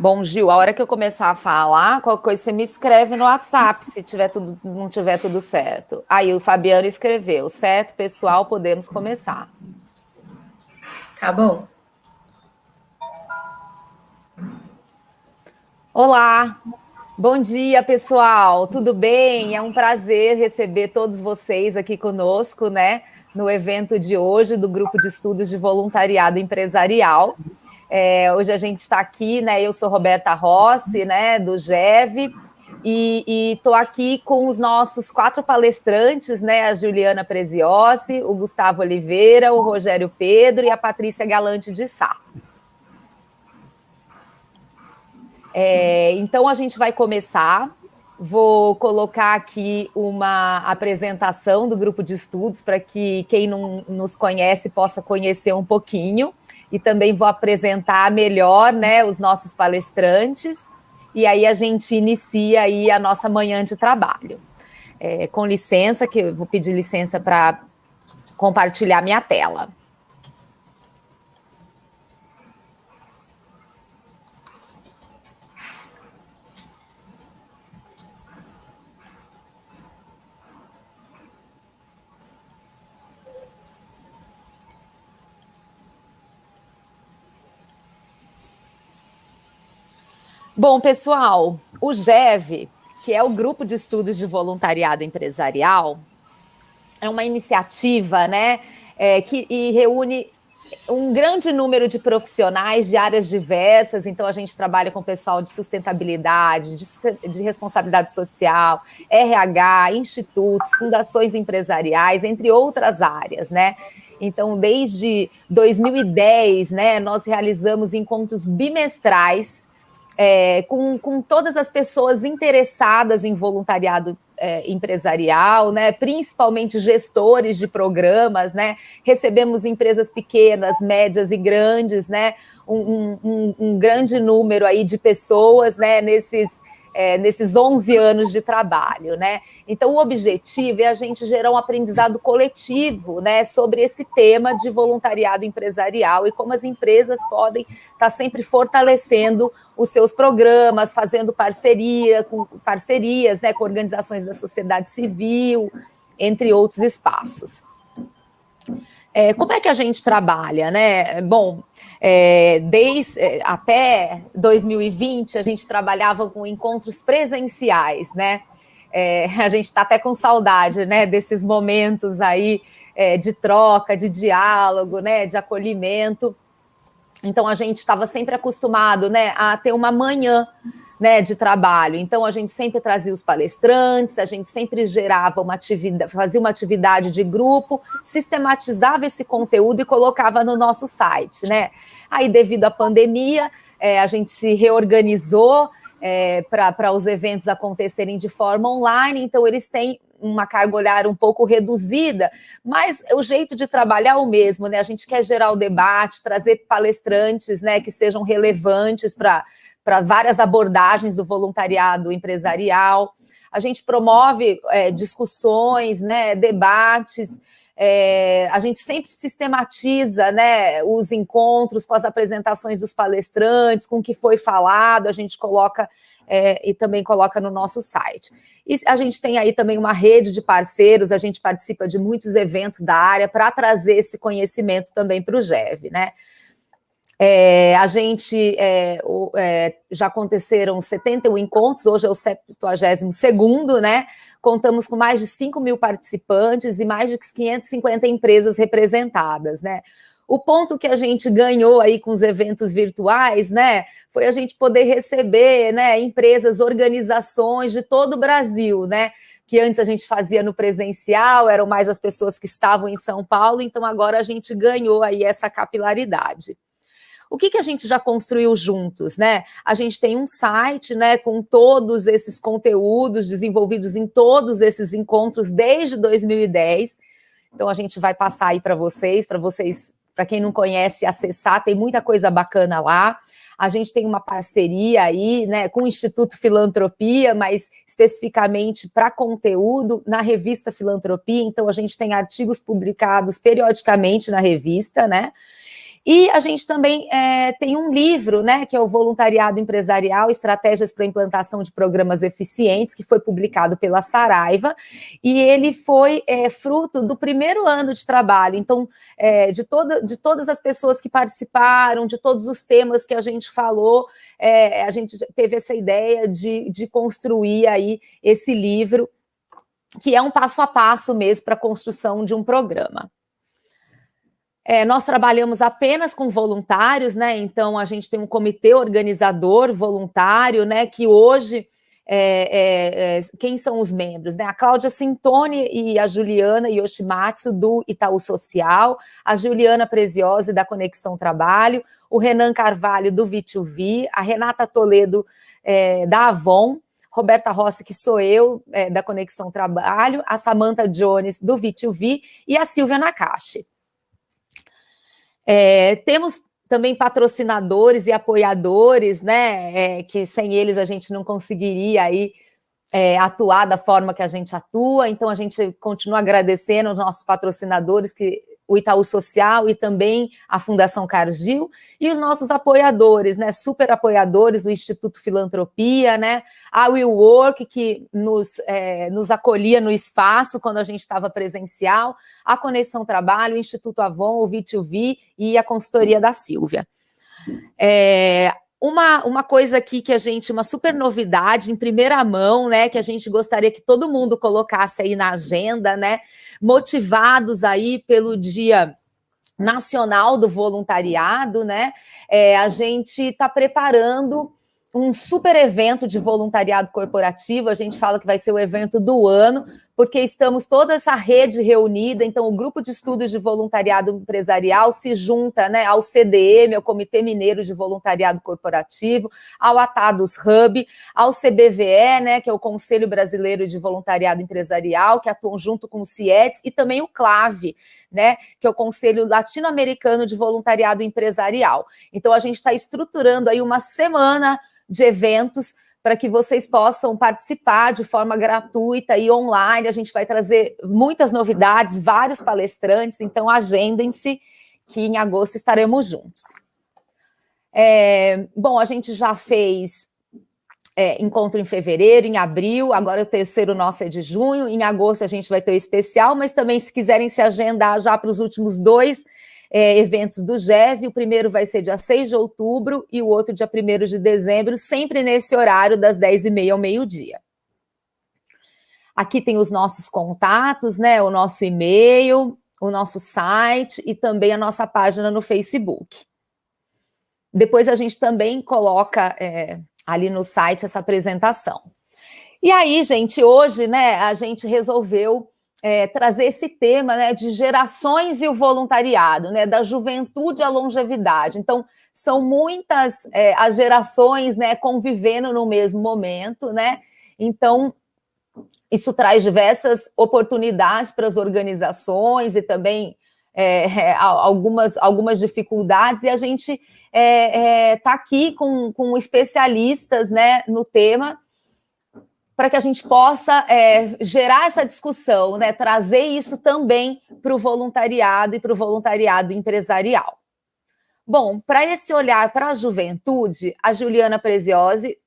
Bom, Gil, a hora que eu começar a falar, qualquer coisa você me escreve no WhatsApp, se tiver tudo, não tiver tudo certo. Aí o Fabiano escreveu, certo, pessoal, podemos começar. Tá bom. Olá, bom dia, pessoal, tudo bem? É um prazer receber todos vocês aqui conosco, né, no evento de hoje do Grupo de Estudos de Voluntariado Empresarial. Hoje a gente está aqui, né? Eu sou Roberta Rossi, né, do GEV, e estou aqui com os nossos 4 palestrantes, né? A Juliana Preziosi, o Gustavo Oliveira, o Rogério Pedro e a Patrícia Galante de Sá. Então a gente vai começar. Vou colocar aqui uma apresentação do grupo de estudos para que quem não nos conhece possa conhecer um pouquinho. E também vou apresentar melhor, né, os nossos palestrantes. E aí a gente inicia aí a nossa manhã de trabalho. Com licença, que eu vou pedir licença para compartilhar minha tela. Bom, pessoal, o GEV, que é o Grupo de Estudos de Voluntariado Empresarial, é uma iniciativa, né, que reúne um grande número de profissionais de áreas diversas. Então a gente trabalha com o pessoal de sustentabilidade, de responsabilidade social, RH, institutos, fundações empresariais, entre outras áreas, né? Então, desde 2010, né, nós realizamos encontros bimestrais com todas as pessoas interessadas em voluntariado empresarial, né, principalmente gestores de programas, né, recebemos empresas pequenas, médias e grandes, né, um grande número aí de pessoas, né, nesses 11 anos de trabalho, né? Então, o objetivo é a gente gerar um aprendizado coletivo, né, sobre esse tema de voluntariado empresarial e como as empresas podem estar sempre fortalecendo os seus programas, fazendo parcerias, né, com organizações da sociedade civil, entre outros espaços. Como é que a gente trabalha, né? Bom, até 2020 a gente trabalhava com encontros presenciais, né? A gente está até com saudade, né, desses momentos aí de troca, de diálogo, né, de acolhimento. Então a gente estava sempre acostumado, né, a ter uma manhã, né, de trabalho. Então a gente sempre trazia os palestrantes, a gente sempre gerava uma atividade, fazia uma atividade de grupo, sistematizava esse conteúdo e colocava no nosso site, né? Aí, devido à pandemia, a gente se reorganizou para os eventos acontecerem de forma online, então eles têm uma carga horária um pouco reduzida, mas o jeito de trabalhar é o mesmo, né? A gente quer gerar o debate, trazer palestrantes, né, que sejam relevantes para várias abordagens do voluntariado empresarial. A gente promove discussões, né, debates. A gente sempre sistematiza, né, os encontros com as apresentações dos palestrantes, com o que foi falado, a gente coloca e também coloca no nosso site. E a gente tem aí também uma rede de parceiros, a gente participa de muitos eventos da área para trazer esse conhecimento também para o GEV, né? A gente já aconteceram 71 encontros, hoje é o 72º, né? Contamos com mais de 5.000 participantes e mais de 550 empresas representadas, né? O ponto que a gente ganhou aí com os eventos virtuais, né, foi a gente poder receber, né, empresas, organizações de todo o Brasil, né, que antes a gente fazia no presencial, eram mais as pessoas que estavam em São Paulo, então agora a gente ganhou aí essa capilaridade. O que a gente já construiu juntos, né? A gente tem um site, né, com todos esses conteúdos desenvolvidos em todos esses encontros desde 2010. Então a gente vai passar aí para vocês, para quem não conhece, acessar, tem muita coisa bacana lá. A gente tem uma parceria aí, né, com o Instituto Filantropia, mas especificamente para conteúdo na revista Filantropia. Então a gente tem artigos publicados periodicamente na revista, né? E a gente também tem um livro, né, que é o Voluntariado Empresarial, Estratégias para a Implantação de Programas Eficientes, que foi publicado pela Saraiva, e ele foi fruto do primeiro ano de trabalho. Então, de todas as pessoas que participaram, de todos os temas que a gente falou, a gente teve essa ideia de construir aí esse livro, que é um passo a passo mesmo para a construção de um programa. Nós trabalhamos apenas com voluntários, né? Então a gente tem um comitê organizador voluntário, né? Que hoje quem são os membros, né? A Cláudia Sintoni e a Juliana Yoshimatsu do Itaú Social, a Juliana Preziosi da Conexão Trabalho, o Renan Carvalho do V2V, a Renata Toledo da Avon, Roberta Rossi, que sou eu, da Conexão Trabalho, a Samantha Jones do V2V e a Silvia Nakashi. Temos também patrocinadores e apoiadores, né, que sem eles a gente não conseguiria aí, atuar da forma que a gente atua, então a gente continua agradecendo os nossos patrocinadores, o Itaú Social e também a Fundação Cargill, e os nossos apoiadores, né, super apoiadores do Instituto Filantropia, né, a Will Work, que nos acolhia no espaço quando a gente estava presencial, a Conexão Trabalho, o Instituto Avon, o V2V e a consultoria da Silvia. Uma coisa aqui uma super novidade em primeira mão, né, que a gente gostaria que todo mundo colocasse aí na agenda, né, motivados aí pelo Dia Nacional do Voluntariado, né, a gente está preparando um super evento de voluntariado corporativo, a gente fala que vai ser o evento do ano, porque estamos toda essa rede reunida, então o Grupo de Estudos de Voluntariado Empresarial se junta, né, ao CDM, ao Comitê Mineiro de Voluntariado Corporativo, ao Atados Hub, ao CBVE, né, que é o Conselho Brasileiro de Voluntariado Empresarial, que atuam junto com o CIETS, e também o CLAVE, né, que é o Conselho Latino-Americano de Voluntariado Empresarial. Então a gente está estruturando aí uma semana de eventos para que vocês possam participar de forma gratuita e online. A gente vai trazer muitas novidades, vários palestrantes, então agendem-se que em agosto estaremos juntos. Bom, a gente já fez encontro em fevereiro, em abril, agora o terceiro nosso é de junho, em agosto a gente vai ter o especial, mas também se quiserem se agendar já para os últimos dois eventos do GEV, o primeiro vai ser dia 6 de outubro e o outro dia 1º de dezembro, sempre nesse horário das 10h30 ao meio-dia. Aqui tem os nossos contatos, né, o nosso e-mail, o nosso site e também a nossa página no Facebook. Depois a gente também coloca ali no site essa apresentação. E aí, gente, hoje, né, a gente resolveu trazer esse tema, né, de gerações e o voluntariado, né, da juventude à longevidade. Então, são muitas as gerações, né, convivendo no mesmo momento, né? Então, isso traz diversas oportunidades para as organizações e também algumas dificuldades, e a gente está aqui com especialistas, né, no tema, para que a gente possa gerar essa discussão, né, trazer isso também para o voluntariado e para o voluntariado empresarial. Bom, para esse olhar para a juventude, a Juliana Preziosi,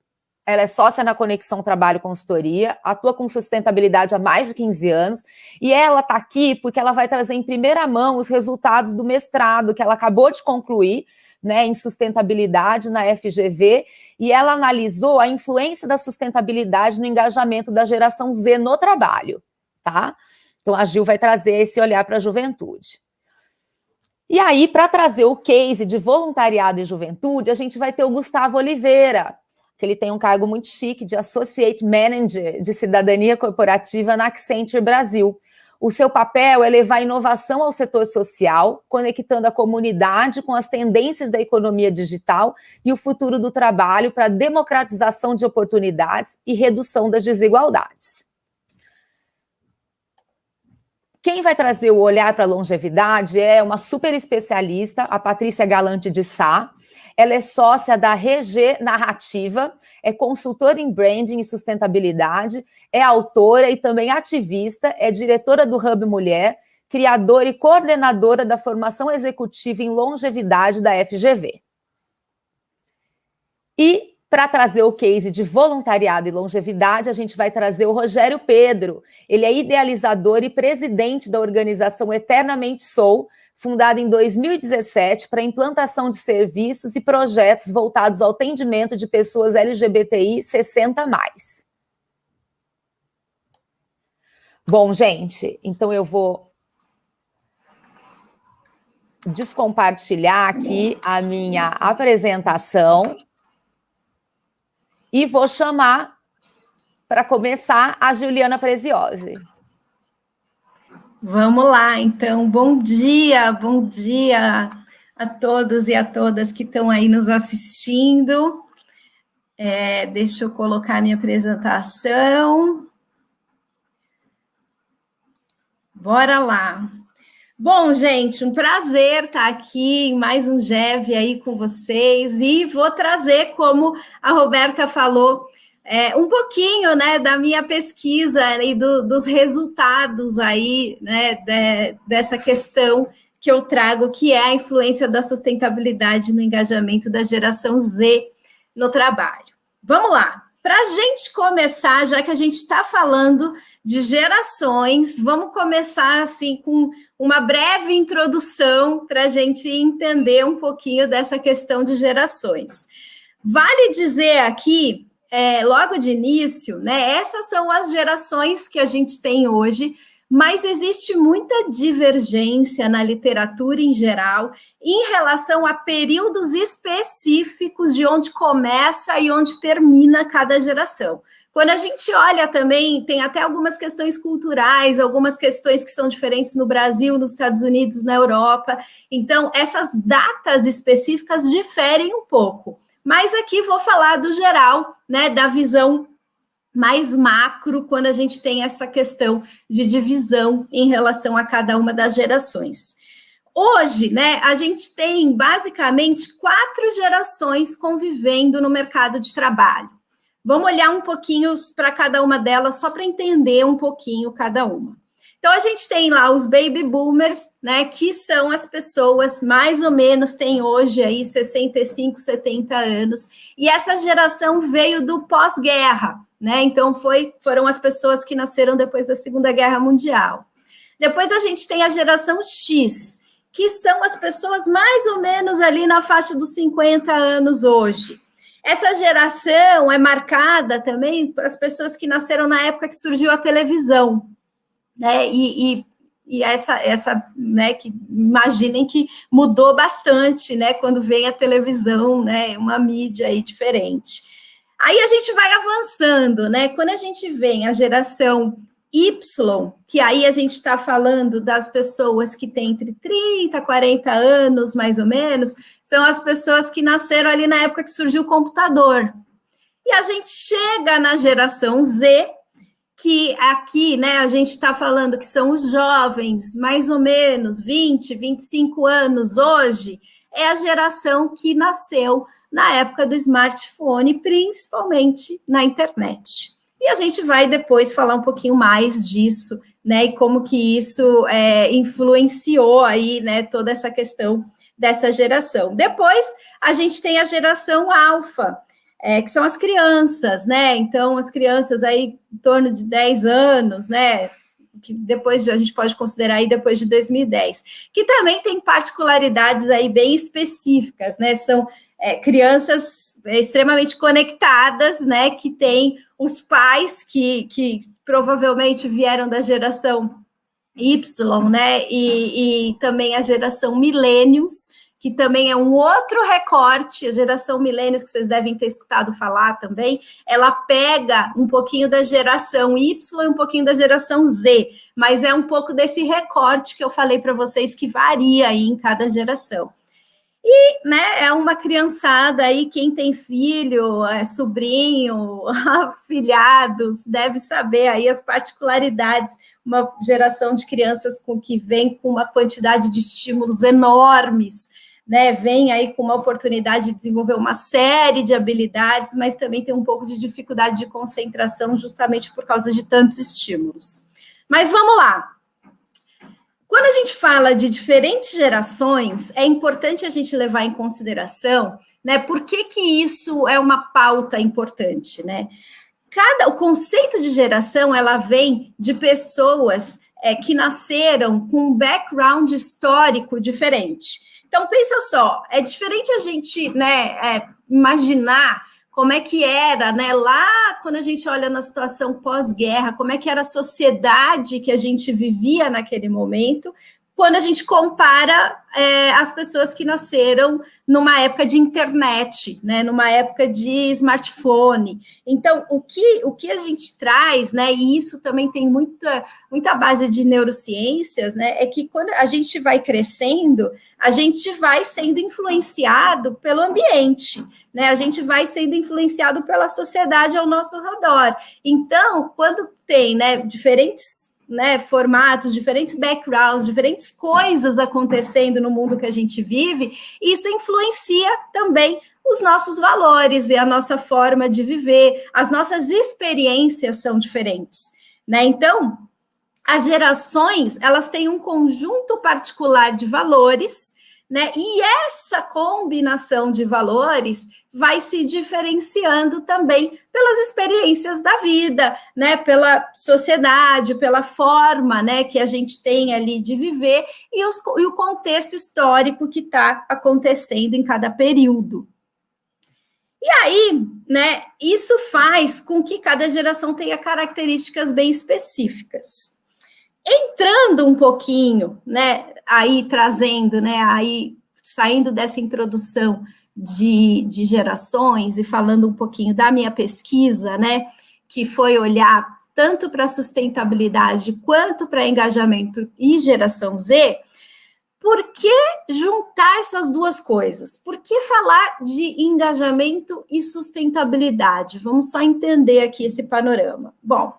ela é sócia na Conexão Trabalho Consultoria, atua com sustentabilidade há mais de 15 anos, e ela está aqui porque ela vai trazer em primeira mão os resultados do mestrado que ela acabou de concluir, né, em sustentabilidade na FGV, e ela analisou a influência da sustentabilidade no engajamento da geração Z no trabalho, tá? Então a Gil vai trazer esse olhar para a juventude. E aí, para trazer o case de voluntariado e juventude, a gente vai ter o Gustavo Oliveira, que ele tem um cargo muito chique de Associate Manager de Cidadania Corporativa na Accenture Brasil. O seu papel é levar inovação ao setor social, conectando a comunidade com as tendências da economia digital e o futuro do trabalho para democratização de oportunidades e redução das desigualdades. Quem vai trazer o olhar para a longevidade é uma super especialista, a Patrícia Galante de Sá. Ela é sócia da RG Narrativa, é consultora em branding e sustentabilidade, é autora e também ativista, é diretora do Hub Mulher, criadora e coordenadora da formação executiva em longevidade da FGV. E, para trazer o case de voluntariado e longevidade, a gente vai trazer o Rogério Pedro. Ele é idealizador e presidente da organização Eternamente Sou, fundada em 2017 para a implantação de serviços e projetos voltados ao atendimento de pessoas LGBTI 60+. Bom, gente, então eu vou descompartilhar aqui a minha apresentação e vou chamar, para começar, a Juliana Preziosi. Vamos lá, então. Bom dia a todos e a todas que estão aí nos assistindo. Deixa eu colocar a minha apresentação. Bora lá. Bom, gente, um prazer estar aqui em mais um GEV aí com vocês e vou trazer, como a Roberta falou, um pouquinho, né, da minha pesquisa e dos resultados aí, né, dessa questão que eu trago, que é a influência da sustentabilidade no engajamento da geração Z no trabalho. Vamos lá. Para a gente começar, já que a gente está falando de gerações, vamos começar assim com uma breve introdução para a gente entender um pouquinho dessa questão de gerações. Vale dizer aqui, logo de início, né, essas são as gerações que a gente tem hoje, mas existe muita divergência na literatura em geral em relação a períodos específicos de onde começa e onde termina cada geração. Quando a gente olha também, tem até algumas questões culturais, algumas questões que são diferentes no Brasil, nos Estados Unidos, na Europa. Então, essas datas específicas diferem um pouco. Mas aqui vou falar do geral, né, da visão mais macro, quando a gente tem essa questão de divisão em relação a cada uma das gerações. Hoje, né, a gente tem basicamente 4 gerações convivendo no mercado de trabalho. Vamos olhar um pouquinho para cada uma delas, só para entender um pouquinho cada uma. Então, a gente tem lá os baby boomers, né, que são as pessoas, mais ou menos, têm hoje aí 65, 70 anos, e essa geração veio do pós-guerra, né, então foram as pessoas que nasceram depois da Segunda Guerra Mundial. Depois a gente tem a geração X, que são as pessoas mais ou menos ali na faixa dos 50 anos hoje. Essa geração é marcada também para as pessoas que nasceram na época que surgiu a televisão, né? E essa, né? Que imaginem que mudou bastante, né? Quando vem a televisão, né? Uma mídia aí diferente. Aí a gente vai avançando, né? Quando a gente vem a geração Y, que aí a gente está falando das pessoas que têm entre 30 e 40 anos, mais ou menos, são as pessoas que nasceram ali na época que surgiu o computador. E a gente chega na geração Z, que aqui, né, a gente está falando que são os jovens, mais ou menos 20, 25 anos hoje, é a geração que nasceu na época do smartphone, principalmente na internet. E a gente vai depois falar um pouquinho mais disso, né, e como que isso influenciou aí, né, toda essa questão dessa geração. Depois, a gente tem a geração alfa, que são as crianças, né, então as crianças aí em torno de 10 anos, né, que depois a gente pode considerar aí depois de 2010, que também tem particularidades aí bem específicas, né, são crianças extremamente conectadas, né, que têm os pais que provavelmente vieram da geração Y, né, e também a geração Millennials, que também é um outro recorte, a geração Millennials, que vocês devem ter escutado falar também, ela pega um pouquinho da geração Y e um pouquinho da geração Z, mas é um pouco desse recorte que eu falei para vocês que varia aí em cada geração. E, né, é uma criançada aí, quem tem filho, sobrinho, afilhados, deve saber aí as particularidades, uma geração de crianças que vem com uma quantidade de estímulos enormes, né, vem aí com uma oportunidade de desenvolver uma série de habilidades, mas também tem um pouco de dificuldade de concentração justamente por causa de tantos estímulos. Mas vamos lá. Quando a gente fala de diferentes gerações, é importante a gente levar em consideração, né, por que isso é uma pauta importante, né? O conceito de geração, ela vem de pessoas que nasceram com um background histórico diferente. Então, pensa só, é diferente a gente, né, imaginar como é que era, né, lá quando a gente olha na situação pós-guerra, como é que era a sociedade que a gente vivia naquele momento, quando a gente compara as pessoas que nasceram numa época de internet, né, numa época de smartphone. Então, o que a gente traz, né, e isso também tem muita base de neurociências, né, é que quando a gente vai crescendo, a gente vai sendo influenciado pelo ambiente, né, a gente vai sendo influenciado pela sociedade ao nosso redor. Então, quando tem, né, diferentes, né, formatos, diferentes backgrounds, diferentes coisas acontecendo no mundo que a gente vive, isso influencia também os nossos valores e a nossa forma de viver, as nossas experiências são diferentes, né? Então, as gerações, elas têm um conjunto particular de valores, né? E essa combinação de valores vai se diferenciando também pelas experiências da vida, né? Pela sociedade, pela forma, né, que a gente tem ali de viver e o contexto histórico que está acontecendo em cada período. E aí, né, isso faz com que cada geração tenha características bem específicas. Entrando um pouquinho, né, aí trazendo, né, aí saindo dessa introdução de gerações e falando um pouquinho da minha pesquisa, né, que foi olhar tanto para sustentabilidade quanto para engajamento e geração Z, por que juntar essas duas coisas? Por que falar de engajamento e sustentabilidade? Vamos só entender aqui esse panorama. Bom,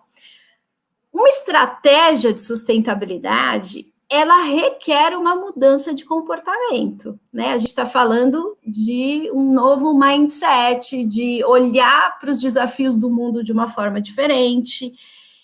uma estratégia de sustentabilidade, ela requer uma mudança de comportamento, né? A gente está falando de um novo mindset, de olhar para os desafios do mundo de uma forma diferente.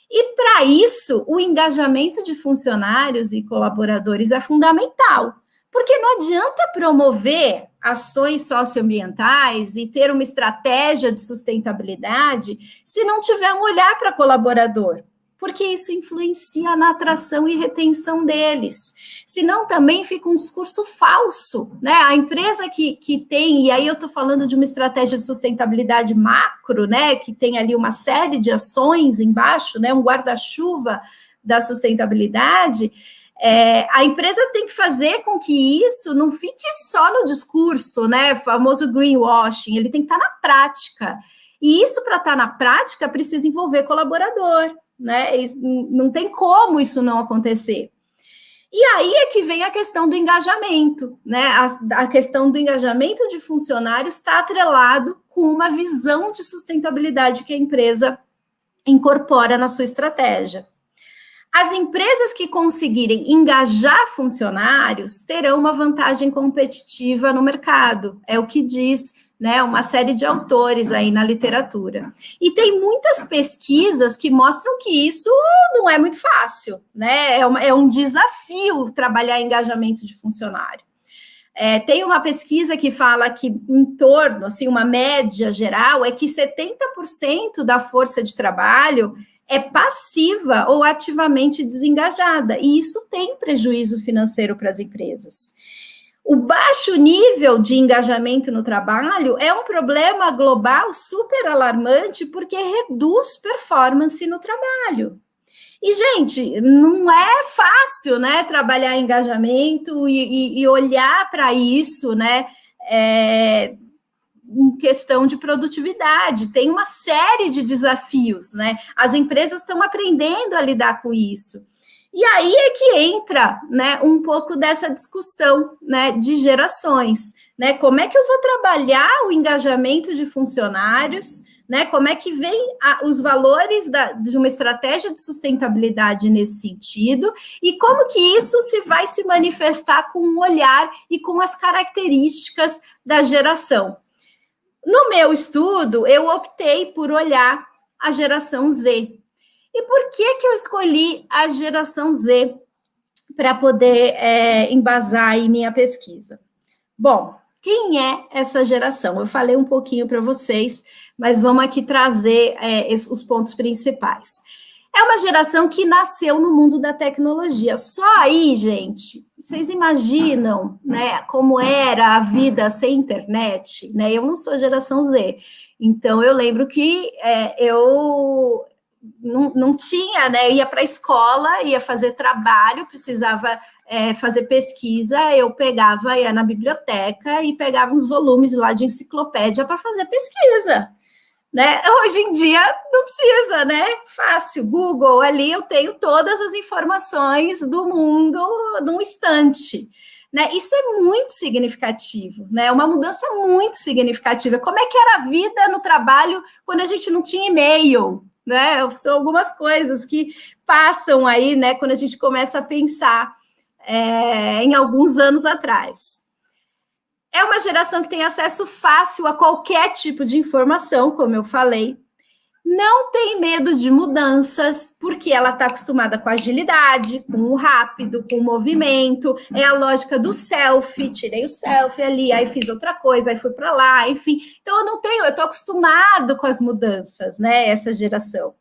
E, para isso, o engajamento de funcionários e colaboradores é fundamental, porque não adianta promover ações socioambientais e ter uma estratégia de sustentabilidade se não tiver um olhar para colaborador, porque isso influencia na atração e retenção deles. Senão também fica um discurso falso, né? A empresa que tem, e aí eu estou falando de uma estratégia de sustentabilidade macro, né? Que tem ali uma série de ações embaixo, né? Um guarda-chuva da sustentabilidade. A empresa tem que fazer com que isso não fique só no discurso, né? O famoso greenwashing, ele tem que estar na prática. E isso, para estar na prática, precisa envolver colaborador, né? Não tem como isso não acontecer. E aí é que vem a questão do engajamento, né? A questão do engajamento de funcionários está atrelado com uma visão de sustentabilidade que a empresa incorpora na sua estratégia. As empresas que conseguirem engajar funcionários terão uma vantagem competitiva no mercado, é o que diz, né, uma série de autores aí na literatura. E tem muitas pesquisas que mostram que isso não é muito fácil, né? É um desafio trabalhar engajamento de funcionário. Tem uma pesquisa que fala que em torno, assim, uma média geral, é que 70% da força de trabalho é passiva ou ativamente desengajada, e isso tem prejuízo financeiro para as empresas. O baixo nível de engajamento no trabalho é um problema global super alarmante porque reduz performance no trabalho. E, gente, não é fácil, né, trabalhar engajamento e olhar para isso, né, em questão de produtividade. Tem uma série de desafios, né? As empresas estão aprendendo a lidar com isso. E aí é que entra, né, um pouco dessa discussão, né, de gerações, né? Como é que eu vou trabalhar o engajamento de funcionários, né? Como é que vem os valores de uma estratégia de sustentabilidade nesse sentido e como que isso vai se manifestar com um olhar e com as características da geração. No meu estudo, eu optei por olhar a geração Z. E por que eu escolhi a geração Z? para poder embasar aí minha pesquisa. Bom, quem é essa geração? Eu falei um pouquinho para vocês, mas vamos aqui trazer os pontos principais. É uma geração que nasceu no mundo da tecnologia. Só aí, gente, vocês imaginam, né, como era a vida sem internet? Né? Eu não sou geração Z, então eu lembro que eu não tinha, né? Ia para a escola, ia fazer trabalho, precisava fazer pesquisa, eu pegava, ia na biblioteca e pegava uns volumes lá de enciclopédia para fazer pesquisa. Né? Hoje em dia não precisa, né? Fácil, Google, ali eu tenho todas as informações do mundo num instante. Né? Isso é muito significativo, né? Uma mudança muito significativa. Como é que era a vida no trabalho quando a gente não tinha e-mail? Né? São algumas coisas que passam aí, né? Quando a gente começa a pensar em alguns anos atrás. É uma geração que tem acesso fácil a qualquer tipo de informação, como eu falei. Não tem medo de mudanças, porque ela está acostumada com a agilidade, com o rápido, com o movimento. É a lógica do selfie. Tirei o selfie ali, aí fiz outra coisa, aí fui para lá, enfim. Então, eu estou acostumado com as mudanças, né? Essa geração.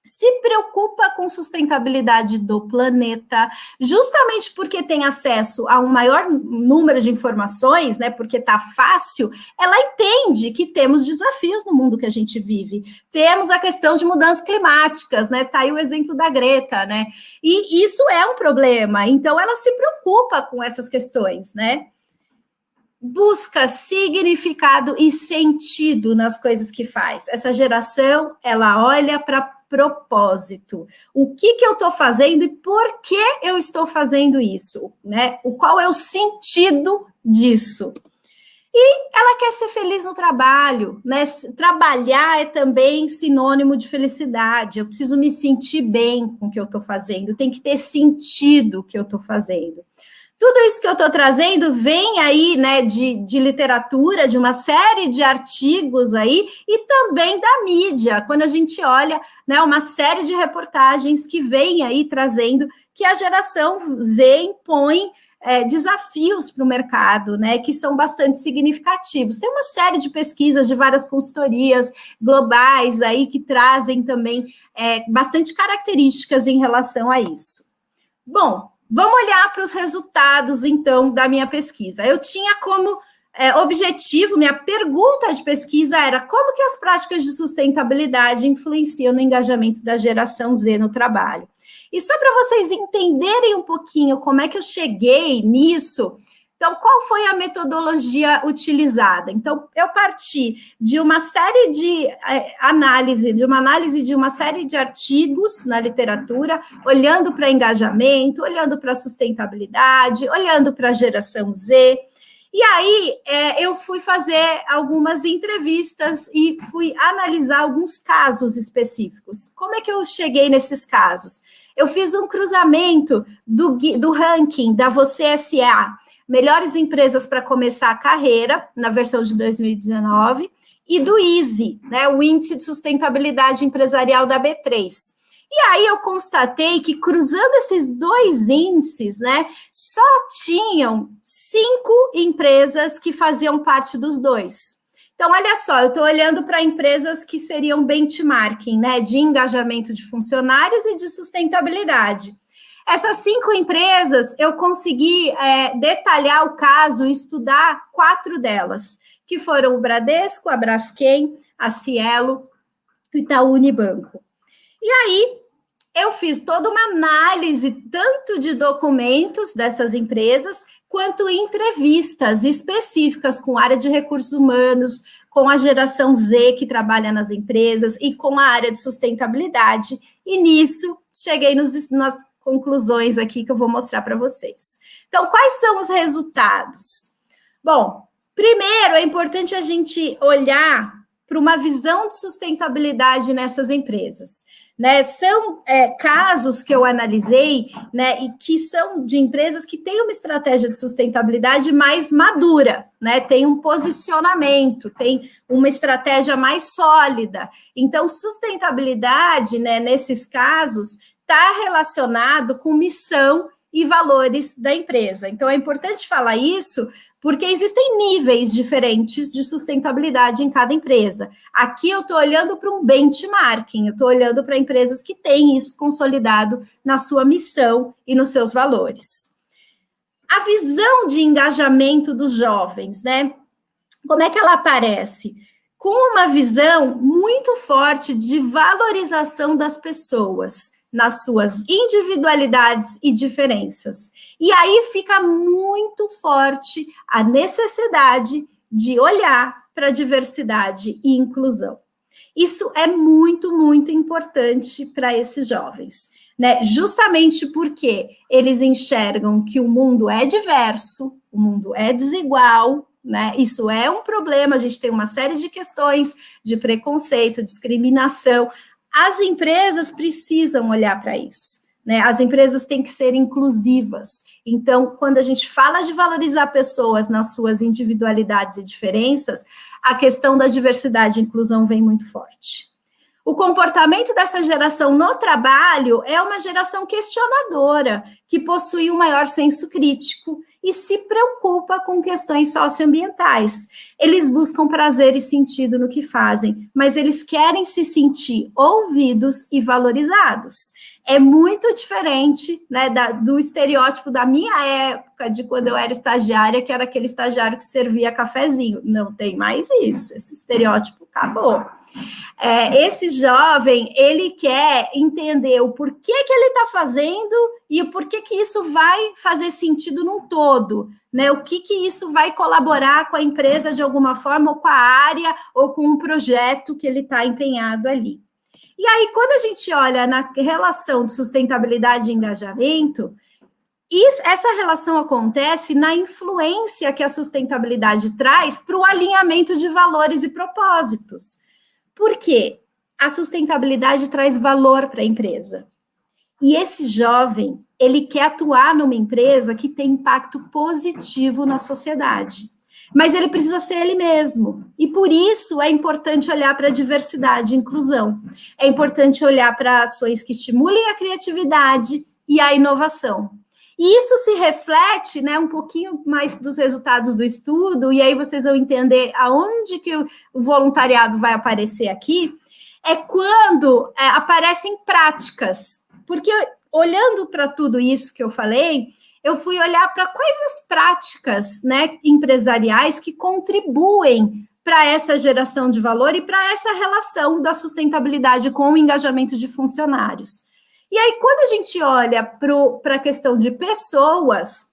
Se preocupa com sustentabilidade do planeta, justamente porque tem acesso a um maior número de informações, né? Porque está fácil, ela entende que temos desafios no mundo que a gente vive. Temos a questão de mudanças climáticas, né? Tá aí o exemplo da Greta, né? E isso é um problema. Então, ela se preocupa com essas questões, né? Busca significado e sentido nas coisas que faz. Essa geração, ela olha para propósito. O que eu estou fazendo e por que eu estou fazendo isso, né? Qual é o sentido disso? E ela quer ser feliz no trabalho, né? Trabalhar é também sinônimo de felicidade. Eu preciso me sentir bem com o que eu estou fazendo, tem que ter sentido o que eu estou fazendo. Tudo isso que eu estou trazendo vem aí, né, de literatura, de uma série de artigos aí, e também da mídia, quando a gente olha, né, uma série de reportagens que vem aí trazendo que a geração Z impõe desafios para o mercado, né, que são bastante significativos. Tem uma série de pesquisas de várias consultorias globais aí que trazem também bastante características em relação a isso. Bom, vamos olhar para os resultados, então, da minha pesquisa. Eu tinha como objetivo, minha pergunta de pesquisa era como que as práticas de sustentabilidade influenciam no engajamento da geração Z no trabalho. E só para vocês entenderem um pouquinho como é que eu cheguei nisso, então, qual foi a metodologia utilizada? Então, eu parti de uma série de análise de uma série de artigos na literatura, olhando para engajamento, olhando para sustentabilidade, olhando para a geração Z. E aí, eu fui fazer algumas entrevistas e fui analisar alguns casos específicos. Como é que eu cheguei nesses casos? Eu fiz um cruzamento do ranking da Você S.A., Melhores Empresas para Começar a Carreira, na versão de 2019, e do ISE, né, o Índice de Sustentabilidade Empresarial da B3. E aí eu constatei que, cruzando esses dois índices, né, só tinham 5 empresas que faziam parte dos dois. Então, olha só, eu estou olhando para empresas que seriam benchmarking, né, de engajamento de funcionários e de sustentabilidade. Essas 5 empresas, eu consegui detalhar o caso e estudar 4 delas, que foram o Bradesco, a Braskem, a Cielo, o Itaú Unibanco. E aí, eu fiz toda uma análise, tanto de documentos dessas empresas, quanto entrevistas específicas com a área de recursos humanos, com a geração Z que trabalha nas empresas e com a área de sustentabilidade. E nisso, cheguei nas conclusões aqui que eu vou mostrar para vocês. Então, quais são os resultados? Bom, primeiro, é importante a gente olhar para uma visão de sustentabilidade nessas empresas. Né? São casos que eu analisei, né, e que são de empresas que têm uma estratégia de sustentabilidade mais madura, né? Tem um posicionamento, tem uma estratégia mais sólida. Então, sustentabilidade, né, nesses casos, está relacionado com missão e valores da empresa. Então, é importante falar isso, porque existem níveis diferentes de sustentabilidade em cada empresa. Aqui eu estou olhando para um benchmarking, eu estou olhando para empresas que têm isso consolidado na sua missão e nos seus valores. A visão de engajamento dos jovens, né? Como é que ela aparece? Com uma visão muito forte de valorização das pessoas, nas suas individualidades e diferenças. E aí fica muito forte a necessidade de olhar para a diversidade e inclusão. Isso é muito, muito importante para esses jovens, né? Justamente porque eles enxergam que o mundo é diverso, o mundo é desigual, né? Isso é um problema, a gente tem uma série de questões de preconceito, discriminação. As empresas precisam olhar para isso, né? As empresas têm que ser inclusivas. Então, quando a gente fala de valorizar pessoas nas suas individualidades e diferenças, a questão da diversidade e inclusão vem muito forte. O comportamento dessa geração no trabalho é uma geração questionadora, que possui um maior senso crítico e se preocupa com questões socioambientais. Eles buscam prazer e sentido no que fazem, mas eles querem se sentir ouvidos e valorizados. É muito diferente, né, do estereótipo da minha época, de quando eu era estagiária, que era aquele estagiário que servia cafezinho. Não tem mais isso, esse estereótipo acabou. Esse jovem, ele quer entender o porquê que ele está fazendo e o porquê que isso vai fazer sentido num todo, né? O que isso vai colaborar com a empresa de alguma forma, ou com a área, ou com um projeto que ele está empenhado ali. E aí, quando a gente olha na relação de sustentabilidade e engajamento, essa relação acontece na influência que a sustentabilidade traz para o alinhamento de valores e propósitos. Por quê? A sustentabilidade traz valor para a empresa. E esse jovem, ele quer atuar numa empresa que tem impacto positivo na sociedade. Mas ele precisa ser ele mesmo. E por isso é importante olhar para a diversidade e inclusão. É importante olhar para ações que estimulem a criatividade e a inovação. E isso se reflete, né, um pouquinho mais dos resultados do estudo, e aí vocês vão entender aonde que o voluntariado vai aparecer aqui, é quando aparecem práticas. Porque olhando para tudo isso que eu falei, eu fui olhar para quais as práticas, né, empresariais que contribuem para essa geração de valor e para essa relação da sustentabilidade com o engajamento de funcionários. E aí, quando a gente olha para a questão de pessoas,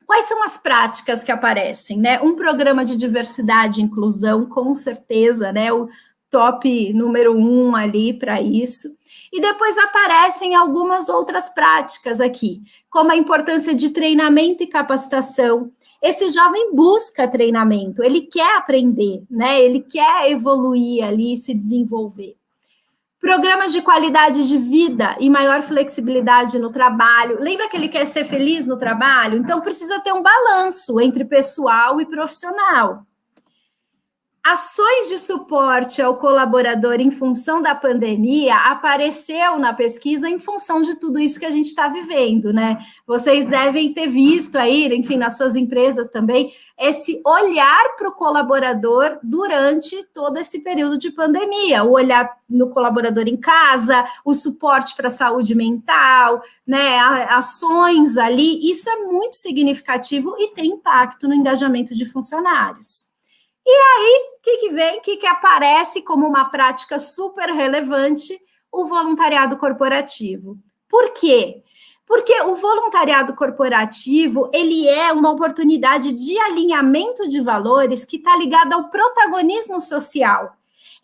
quais são as práticas que aparecem, né? Um programa de diversidade e inclusão, com certeza, né? O top número 1 ali para isso. E depois aparecem algumas outras práticas aqui, como a importância de treinamento e capacitação. Esse jovem busca treinamento, ele quer aprender, né? Ele quer evoluir ali, se desenvolver. Programas de qualidade de vida e maior flexibilidade no trabalho. Lembra que ele quer ser feliz no trabalho? Então, precisa ter um balanço entre pessoal e profissional. Ações de suporte ao colaborador em função da pandemia apareceu na pesquisa em função de tudo isso que a gente está vivendo, né? Vocês devem ter visto aí, enfim, nas suas empresas também, esse olhar para o colaborador durante todo esse período de pandemia, o olhar no colaborador em casa, o suporte para a saúde mental, né? Ações ali, isso é muito significativo e tem impacto no engajamento de funcionários. E aí, o que aparece como uma prática super relevante? O voluntariado corporativo. Por quê? Porque o voluntariado corporativo, ele é uma oportunidade de alinhamento de valores que está ligado ao protagonismo social.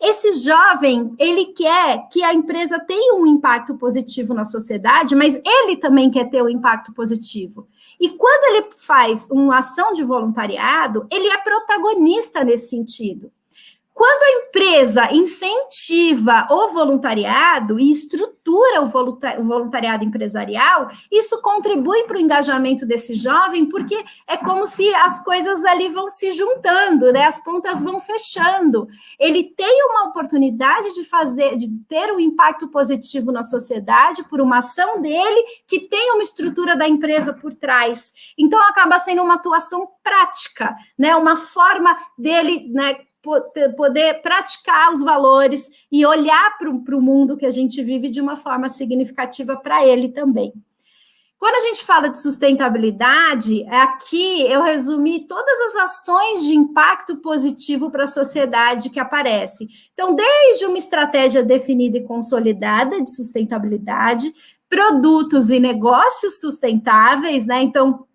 Esse jovem, ele quer que a empresa tenha um impacto positivo na sociedade, mas ele também quer ter um impacto positivo. E quando ele faz uma ação de voluntariado, ele é protagonista nesse sentido. Quando a empresa incentiva o voluntariado e estrutura o voluntariado empresarial, isso contribui para o engajamento desse jovem, porque é como se as coisas ali vão se juntando, né? As pontas vão fechando. Ele tem uma oportunidade de ter um impacto positivo na sociedade por uma ação dele que tem uma estrutura da empresa por trás. Então, acaba sendo uma atuação prática, né? Uma forma dele, né, poder praticar os valores e olhar para o mundo que a gente vive de uma forma significativa para ele também. Quando a gente fala de sustentabilidade, aqui eu resumi todas as ações de impacto positivo para a sociedade que aparecem. Então, desde uma estratégia definida e consolidada de sustentabilidade, produtos e negócios sustentáveis, né? Então,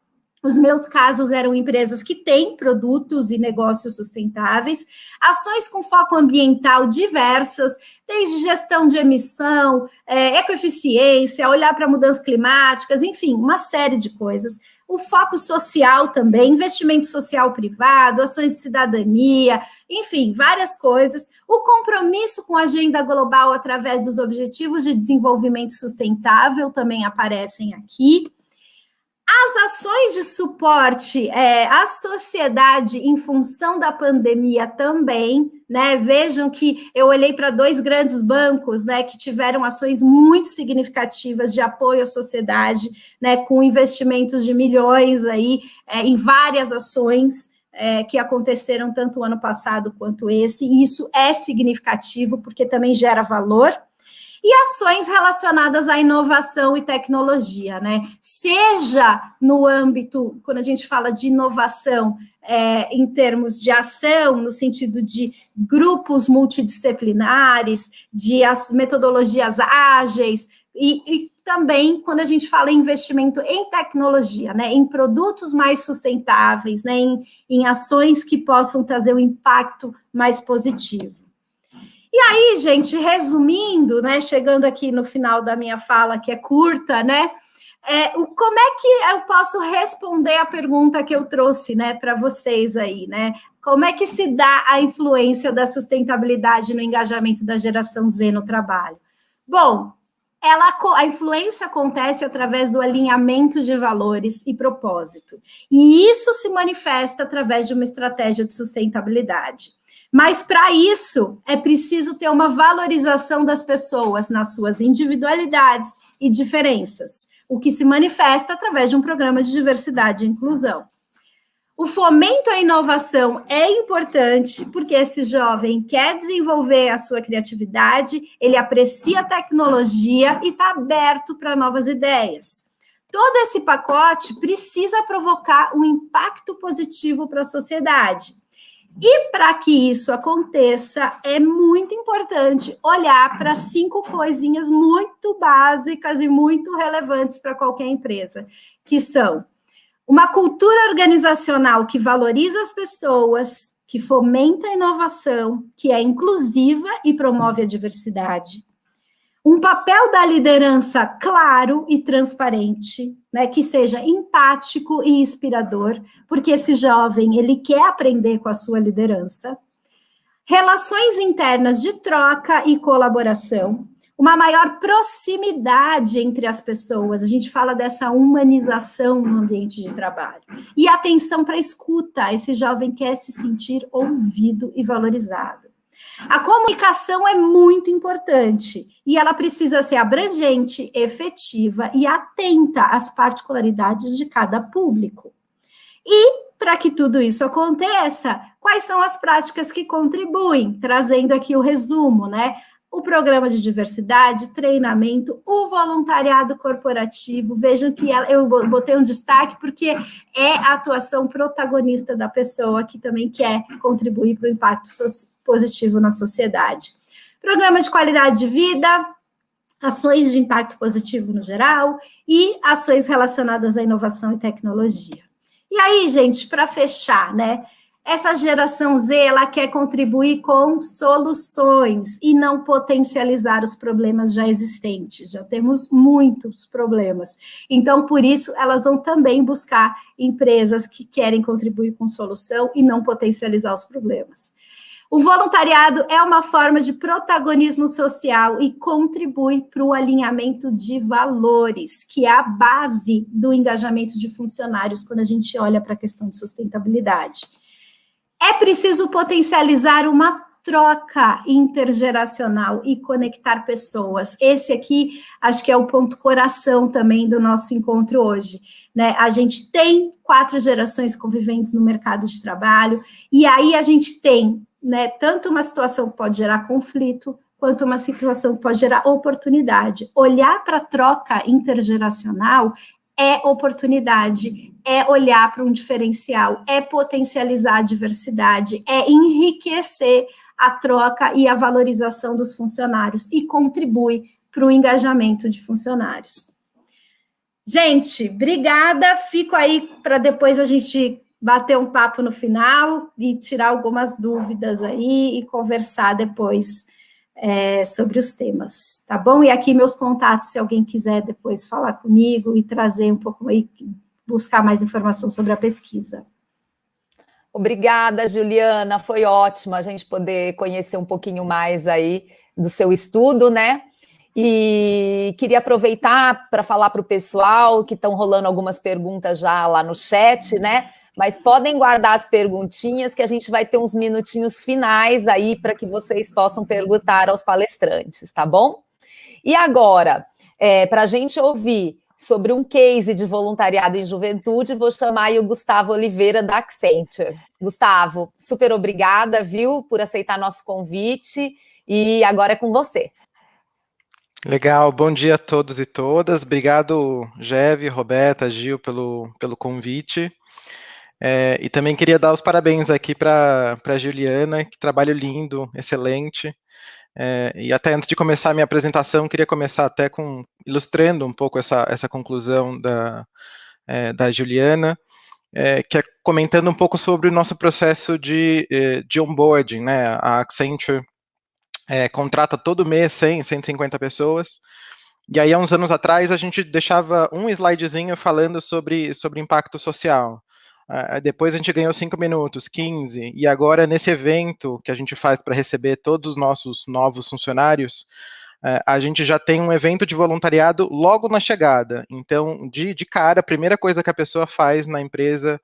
os meus casos eram empresas que têm produtos e negócios sustentáveis, ações com foco ambiental diversas, desde gestão de emissão, ecoeficiência, olhar para mudanças climáticas, enfim, uma série de coisas. O foco social também, investimento social privado, ações de cidadania, enfim, várias coisas. O compromisso com a agenda global através dos Objetivos de Desenvolvimento Sustentável também aparecem aqui. As ações de suporte à sociedade em função da pandemia também, né? Vejam que eu olhei para 2 grandes bancos, né, que tiveram ações muito significativas de apoio à sociedade, né, com investimentos de milhões aí em várias ações que aconteceram tanto o ano passado quanto esse, e isso é significativo porque também gera valor. E ações relacionadas à inovação e tecnologia, né? Seja no âmbito, quando a gente fala de inovação, em termos de ação, no sentido de grupos multidisciplinares, de as metodologias ágeis, e também quando a gente fala em investimento em tecnologia, né? Em produtos mais sustentáveis, né? Em ações que possam trazer um impacto mais positivo. E aí, gente, resumindo, né, chegando aqui no final da minha fala, que é curta, né, como é que eu posso responder a pergunta que eu trouxe, né, para vocês aí, né? Como é que se dá a influência da sustentabilidade no engajamento da geração Z no trabalho? Bom, a influência acontece através do alinhamento de valores e propósito. E isso se manifesta através de uma estratégia de sustentabilidade. Mas, para isso, é preciso ter uma valorização das pessoas nas suas individualidades e diferenças, o que se manifesta através de um programa de diversidade e inclusão. O fomento à inovação é importante, porque esse jovem quer desenvolver a sua criatividade, ele aprecia a tecnologia e está aberto para novas ideias. Todo esse pacote precisa provocar um impacto positivo para a sociedade. E para que isso aconteça, é muito importante olhar para 5 coisinhas muito básicas e muito relevantes para qualquer empresa, que são uma cultura organizacional que valoriza as pessoas, que fomenta a inovação, que é inclusiva e promove a diversidade. Um papel da liderança claro e transparente, né, que seja empático e inspirador, porque esse jovem, ele quer aprender com a sua liderança. Relações internas de troca e colaboração, uma maior proximidade entre as pessoas, a gente fala dessa humanização no ambiente de trabalho. E atenção para a escuta, esse jovem quer se sentir ouvido e valorizado. A comunicação é muito importante e ela precisa ser abrangente, efetiva e atenta às particularidades de cada público. E, para que tudo isso aconteça, quais são as práticas que contribuem? Trazendo aqui o resumo, né? O programa de diversidade, treinamento, o voluntariado corporativo. Vejam que eu botei um destaque porque é a atuação protagonista da pessoa que também quer contribuir para o impacto positivo na sociedade. Programa de qualidade de vida, ações de impacto positivo no geral e ações relacionadas à inovação e tecnologia. E aí, gente, para fechar, né? Essa geração Z, ela quer contribuir com soluções e não potencializar os problemas já existentes. Já temos muitos problemas. Então, por isso, elas vão também buscar empresas que querem contribuir com solução e não potencializar os problemas. O voluntariado é uma forma de protagonismo social e contribui para o alinhamento de valores, que é a base do engajamento de funcionários quando a gente olha para a questão de sustentabilidade. É preciso potencializar uma troca intergeracional e conectar pessoas. Esse aqui, acho que é o ponto coração também do nosso encontro hoje, né? A gente tem 4 gerações conviventes no mercado de trabalho, e aí a gente tem, né, tanto uma situação que pode gerar conflito, quanto uma situação que pode gerar oportunidade. Olhar para a troca intergeracional é oportunidade, é olhar para um diferencial, é potencializar a diversidade, é enriquecer a troca e a valorização dos funcionários e contribui para o engajamento de funcionários. Gente, obrigada, fico aí para depois a gente bater um papo no final e tirar algumas dúvidas aí e conversar depois sobre os temas, tá bom? E aqui meus contatos, se alguém quiser depois falar comigo e trazer um pouco aí, buscar mais informação sobre a pesquisa. Obrigada, Juliana, foi ótimo a gente poder conhecer um pouquinho mais aí do seu estudo, né? E queria aproveitar para falar para o pessoal que estão rolando algumas perguntas já lá no chat, né? Mas podem guardar as perguntinhas que a gente vai ter uns minutinhos finais aí para que vocês possam perguntar aos palestrantes, tá bom? E agora, para a gente ouvir sobre um case de voluntariado em juventude, vou chamar aí o Gustavo Oliveira da Accenture. Gustavo, super obrigada, viu, por aceitar nosso convite, e agora é com você. Legal, bom dia a todos e todas. Obrigado, Jev, Roberta, Gil, pelo convite. E também queria dar os parabéns aqui para a Juliana, que trabalho lindo, excelente. E até antes de começar a minha apresentação, queria começar até ilustrando um pouco essa conclusão da Juliana, que é comentando um pouco sobre o nosso processo de onboarding, né? A Accenture contrata todo mês 100, 150 pessoas, e aí há uns anos atrás a gente deixava um slidezinho falando sobre impacto social. Depois a gente ganhou 5 minutos, 15, e agora nesse evento que a gente faz para receber todos os nossos novos funcionários, a gente já tem um evento de voluntariado logo na chegada. Então, de cara, a primeira coisa que a pessoa faz na empresa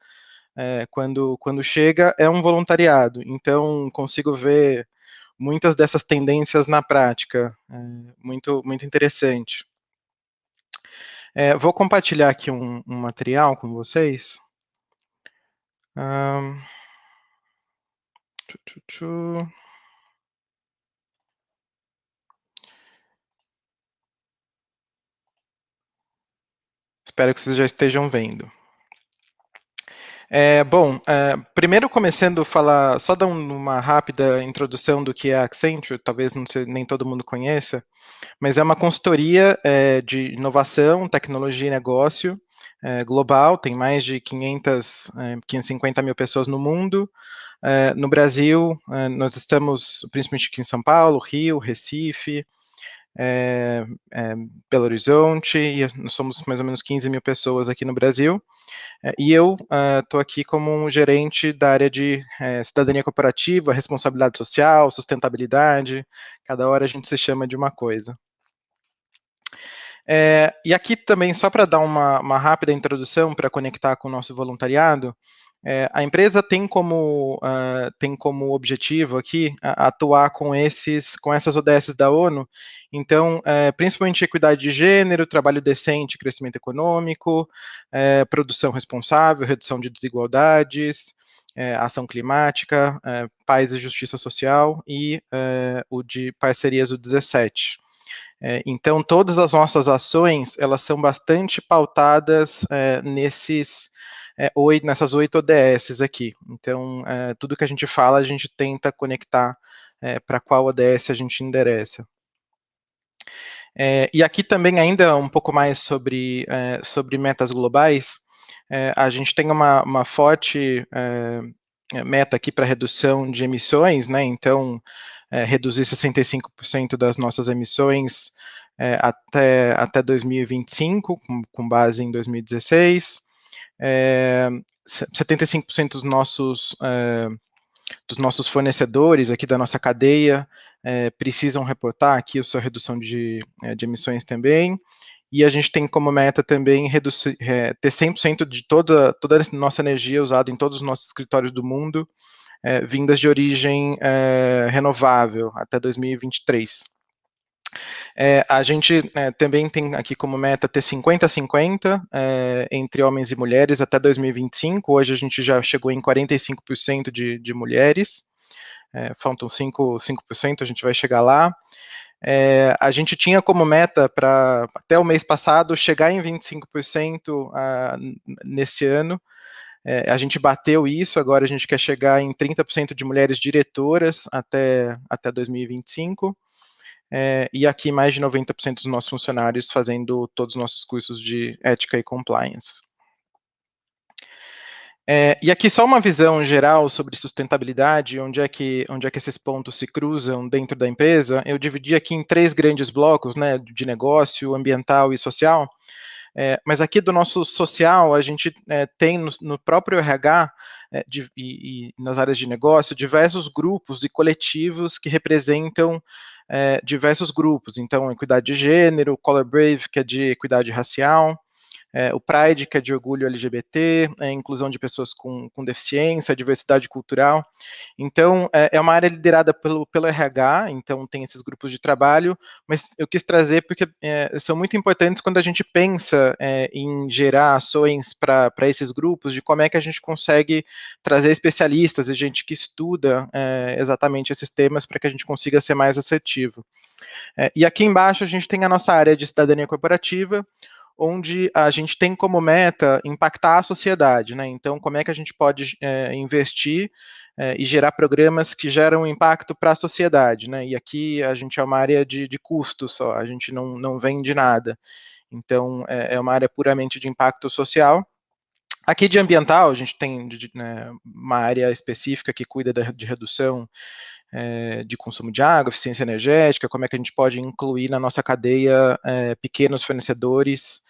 quando chega é um voluntariado. Então, consigo ver muitas dessas tendências na prática, muito, muito interessante. Vou compartilhar aqui um material com vocês. Espero que vocês já estejam vendo. Primeiro começando a falar, só dar uma rápida introdução do que é a Accenture, talvez nem todo mundo conheça, mas é uma consultoria de inovação, tecnologia e negócio global, tem mais de 550 mil pessoas no mundo. No Brasil, nós estamos principalmente aqui em São Paulo, Rio, Recife, Belo Horizonte, e nós somos mais ou menos 15 mil pessoas aqui no Brasil. E eu estou aqui como um gerente da área de cidadania corporativa, responsabilidade social, sustentabilidade, cada hora a gente se chama de uma coisa. E aqui também, só para dar uma rápida introdução, para conectar com o nosso voluntariado, a empresa tem como objetivo aqui atuar com essas ODS da ONU, então, principalmente equidade de gênero, trabalho decente, crescimento econômico, produção responsável, redução de desigualdades, ação climática, paz e justiça social e o de parcerias, o 17. Então, todas as nossas ações, elas são bastante pautadas nessas 8 ODSs aqui. Então, tudo que a gente fala, a gente tenta conectar para qual ODS a gente endereça. E aqui também ainda um pouco mais sobre metas globais, a gente tem uma forte meta aqui para redução de emissões, né? Então, reduzir 65% das nossas emissões até 2025, com base em 2016. 75% dos nossos dos nossos fornecedores aqui da nossa cadeia precisam reportar aqui a sua redução de emissões também. E a gente tem como meta também ter 100% de toda a nossa energia usada em todos os nossos escritórios do mundo, vindas de origem renovável até 2023. A gente também tem aqui como meta ter 50-50 entre homens e mulheres até 2025. Hoje a gente já chegou em 45% de mulheres, faltam 5%, a gente vai chegar lá. A gente tinha como meta para até o mês passado chegar em 25% nesse ano. A gente bateu isso, agora a gente quer chegar em 30% de mulheres diretoras até 2025. E aqui mais de 90% dos nossos funcionários fazendo todos os nossos cursos de ética e compliance. E aqui só uma visão geral sobre sustentabilidade, onde é que esses pontos se cruzam dentro da empresa. Eu dividi aqui em 3 grandes blocos, né, de negócio, ambiental e social. Mas aqui do nosso social, a gente tem no próprio RH e nas áreas de negócio, diversos grupos e coletivos que representam diversos grupos. Então, equidade de gênero, Color Brave, que é de equidade racial, o Pride, que é de orgulho LGBT, inclusão de pessoas com deficiência, diversidade cultural. Então, é uma área liderada pelo RH, então tem esses grupos de trabalho, mas eu quis trazer porque são muito importantes quando a gente pensa em gerar ações para esses grupos, de como é que a gente consegue trazer especialistas e gente que estuda exatamente esses temas para que a gente consiga ser mais assertivo. E aqui embaixo a gente tem a nossa área de cidadania corporativa, onde a gente tem como meta impactar a sociedade, né? Então, como é que a gente pode investir e gerar programas que geram impacto para a sociedade, né? E aqui a gente é uma área de custo só, a gente não vende nada. Então, é uma área puramente de impacto social. Aqui de ambiental, a gente tem uma área específica que cuida de redução de consumo de água, eficiência energética, como é que a gente pode incluir na nossa cadeia pequenos fornecedores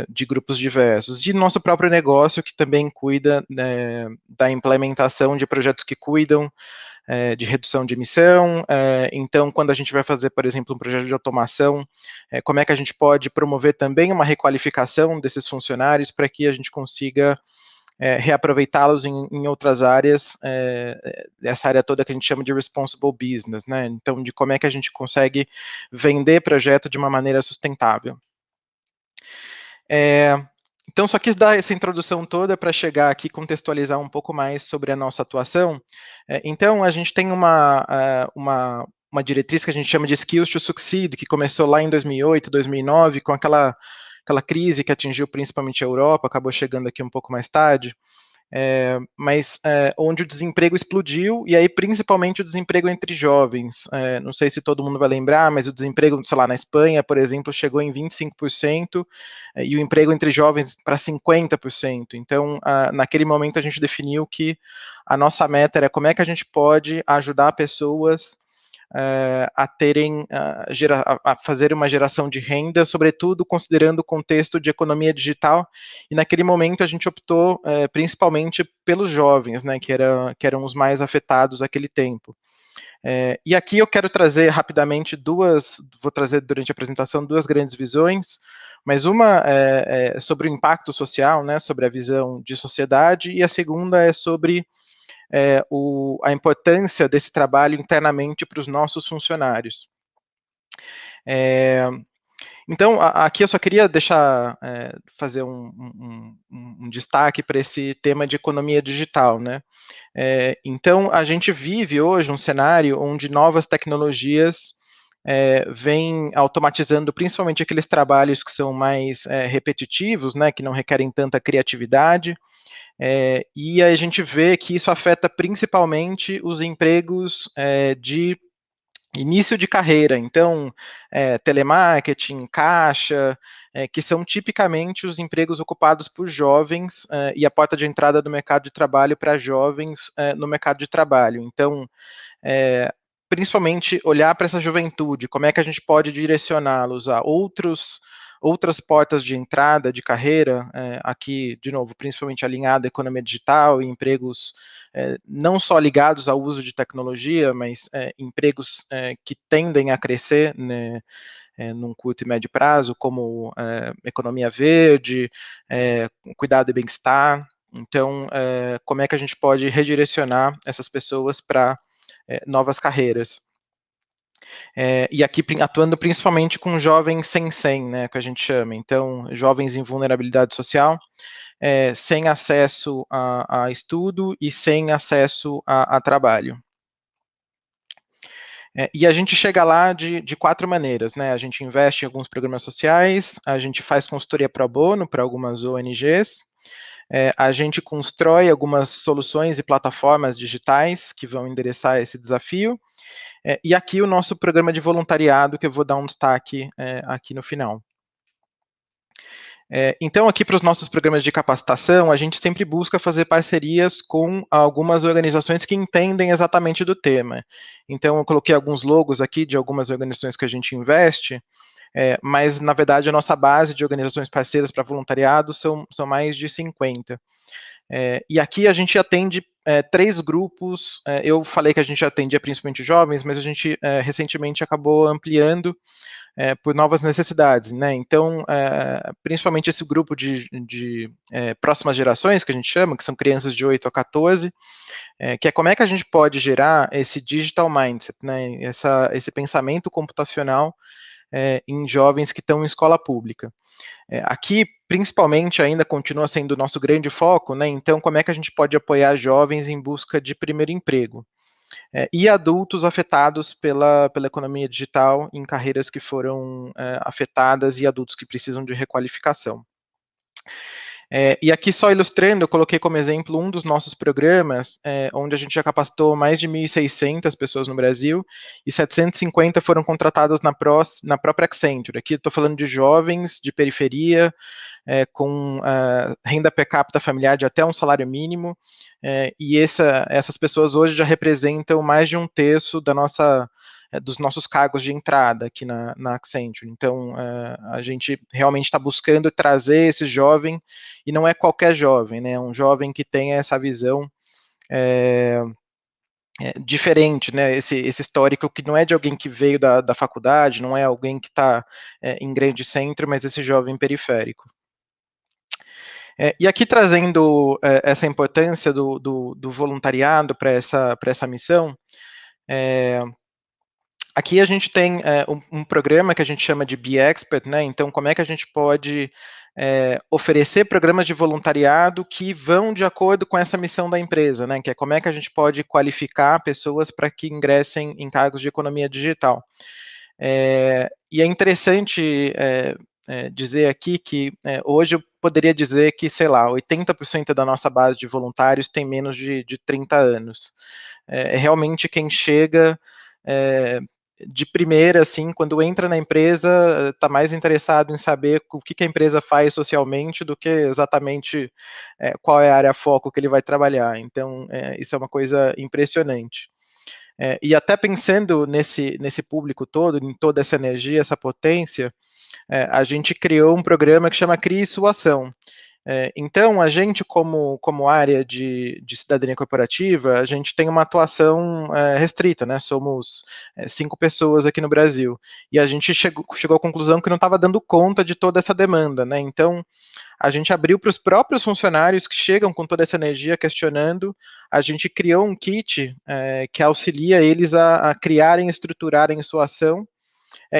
de grupos diversos. De nosso próprio negócio, que também cuida da implementação de projetos que cuidam de redução de emissão. Então, quando a gente vai fazer, por exemplo, um projeto de automação, como é que a gente pode promover também uma requalificação desses funcionários para que a gente consiga reaproveitá-los em outras áreas, essa área toda que a gente chama de responsible business, né? Então, de como é que a gente consegue vender projeto de uma maneira sustentável. Então, só quis dar essa introdução toda para chegar aqui e contextualizar um pouco mais sobre a nossa atuação. Então, a gente tem uma diretriz que a gente chama de Skills to Succeed, que começou lá em 2008, 2009, com aquela crise que atingiu principalmente a Europa, acabou chegando aqui um pouco mais tarde, mas onde o desemprego explodiu, e aí principalmente o desemprego entre jovens. Não sei se todo mundo vai lembrar, mas o desemprego, sei lá, na Espanha, por exemplo, chegou em 25%, e o emprego entre jovens para 50%. Então, naquele momento a gente definiu que a nossa meta era como é que a gente pode ajudar pessoas a fazer uma geração de renda, sobretudo considerando o contexto de economia digital, e naquele momento a gente optou principalmente pelos jovens, né, que eram os mais afetados naquele tempo. E aqui eu quero trazer rapidamente vou trazer durante a apresentação 2 grandes visões, mas uma é sobre o impacto social, né, sobre a visão de sociedade, e a segunda é sobre a importância desse trabalho internamente para os nossos funcionários. Então, aqui eu só queria fazer um destaque para esse tema de economia digital, né? Então, a gente vive hoje um cenário onde novas tecnologias vêm automatizando principalmente aqueles trabalhos que são mais repetitivos, né, que não requerem tanta criatividade, e a gente vê que isso afeta principalmente os empregos de início de carreira, então, telemarketing, caixa, que são tipicamente os empregos ocupados por jovens e a porta de entrada do mercado de trabalho para jovens no mercado de trabalho. Então, principalmente olhar para essa juventude, como é que a gente pode direcioná-los a outros outras portas de entrada de carreira, aqui, de novo, principalmente alinhado à economia digital e empregos não só ligados ao uso de tecnologia, mas empregos que tendem a crescer, né, num curto e médio prazo, como economia verde, cuidado e bem-estar. Então, como é que a gente pode redirecionar essas pessoas para novas carreiras? E aqui atuando principalmente com jovens sem, né, que a gente chama, então, jovens em vulnerabilidade social, sem acesso a estudo e sem acesso a trabalho. E a gente chega lá de 4 maneiras, né? A gente investe em alguns programas sociais, a gente faz consultoria pro bono para algumas ONGs, a gente constrói algumas soluções e plataformas digitais que vão endereçar esse desafio, e aqui o nosso programa de voluntariado, que eu vou dar um destaque aqui no final. Então, aqui para os nossos programas de capacitação, a gente sempre busca fazer parcerias com algumas organizações que entendem exatamente do tema. Então, eu coloquei alguns logos aqui de algumas organizações que a gente investe, mas, na verdade, a nossa base de organizações parceiras para voluntariado são mais de 50. E aqui a gente atende 3 grupos. Eu falei que a gente atendia principalmente jovens, mas a gente recentemente acabou ampliando por novas necessidades, né? Então, principalmente esse grupo de próximas gerações, que a gente chama, que são crianças de 8 a 14, que é como é que a gente pode gerar esse digital mindset, né? Esse pensamento computacional em jovens que estão em escola pública. Aqui, principalmente, ainda continua sendo o nosso grande foco, né? Então, como é que a gente pode apoiar jovens em busca de primeiro emprego? E adultos afetados pela economia digital em carreiras que foram afetadas e adultos que precisam de requalificação. E aqui, só ilustrando, eu coloquei como exemplo um dos nossos programas, onde a gente já capacitou mais de 1.600 pessoas no Brasil, e 750 foram contratadas na própria Accenture. Aqui estou falando de jovens de periferia, com renda per capita familiar de até um salário mínimo, e essas pessoas hoje já representam mais de 1/3 dos nossos cargos de entrada aqui na Accenture. Então, a gente realmente está buscando trazer esse jovem, e não é qualquer jovem, né? É um jovem que tem essa visão diferente, né? Esse histórico que não é de alguém que veio da faculdade, não é alguém que está em grande centro, mas esse jovem periférico. E aqui trazendo essa importância do voluntariado para essa missão, aqui a gente tem um programa que a gente chama de Be Expert, né? Então, como é que a gente pode oferecer programas de voluntariado que vão de acordo com essa missão da empresa, né? Que é como é que a gente pode qualificar pessoas para que ingressem em cargos de economia digital. E é interessante dizer aqui que hoje eu poderia dizer que, sei lá, 80% da nossa base de voluntários tem menos de 30 anos. Realmente quem chega de primeira, assim, quando entra na empresa, está mais interessado em saber o que a empresa faz socialmente do que exatamente qual é a área foco que ele vai trabalhar. Então, isso é uma coisa impressionante. E até pensando nesse público todo, em toda essa energia, essa potência, a gente criou um programa que chama Crie Sua Ação. Então, a gente, como área de cidadania corporativa, a gente tem uma atuação restrita, né? Somos 5 pessoas aqui no Brasil, e a gente chegou à conclusão que não estava dando conta de toda essa demanda, né? Então, a gente abriu para os próprios funcionários que chegam com toda essa energia questionando, a gente criou um kit que auxilia eles a criarem e estruturarem sua ação,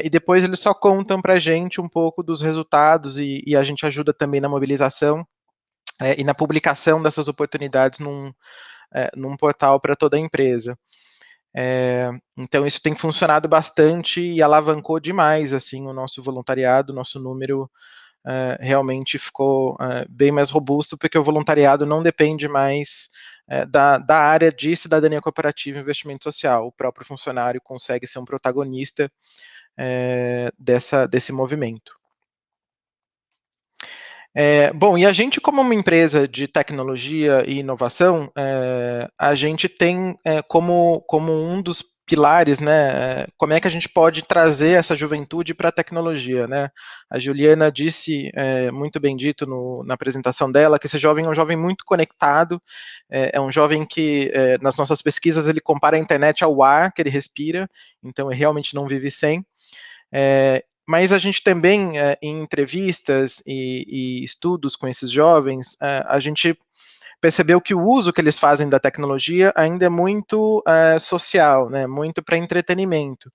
e depois eles só contam para a gente um pouco dos resultados, e a gente ajuda também na mobilização e na publicação dessas oportunidades num portal para toda a empresa. Então isso tem funcionado bastante e alavancou demais assim, o nosso voluntariado, o nosso número realmente ficou bem mais robusto, porque o voluntariado não depende mais da área de cidadania corporativa e investimento social. O próprio funcionário consegue ser um protagonista desse movimento. Bom, e a gente, como uma empresa de tecnologia e inovação, a gente tem como um dos pilares, né? Como é que a gente pode trazer essa juventude para a tecnologia, né? A Juliana disse, muito bem dito na apresentação dela, que esse jovem é um jovem muito conectado, é um jovem que, nas nossas pesquisas, ele compara a internet ao ar que ele respira, então ele realmente não vive sem. Mas a gente também, em entrevistas e estudos com esses jovens, a gente percebeu que o uso que eles fazem da tecnologia ainda é muito social, né, muito para entretenimento.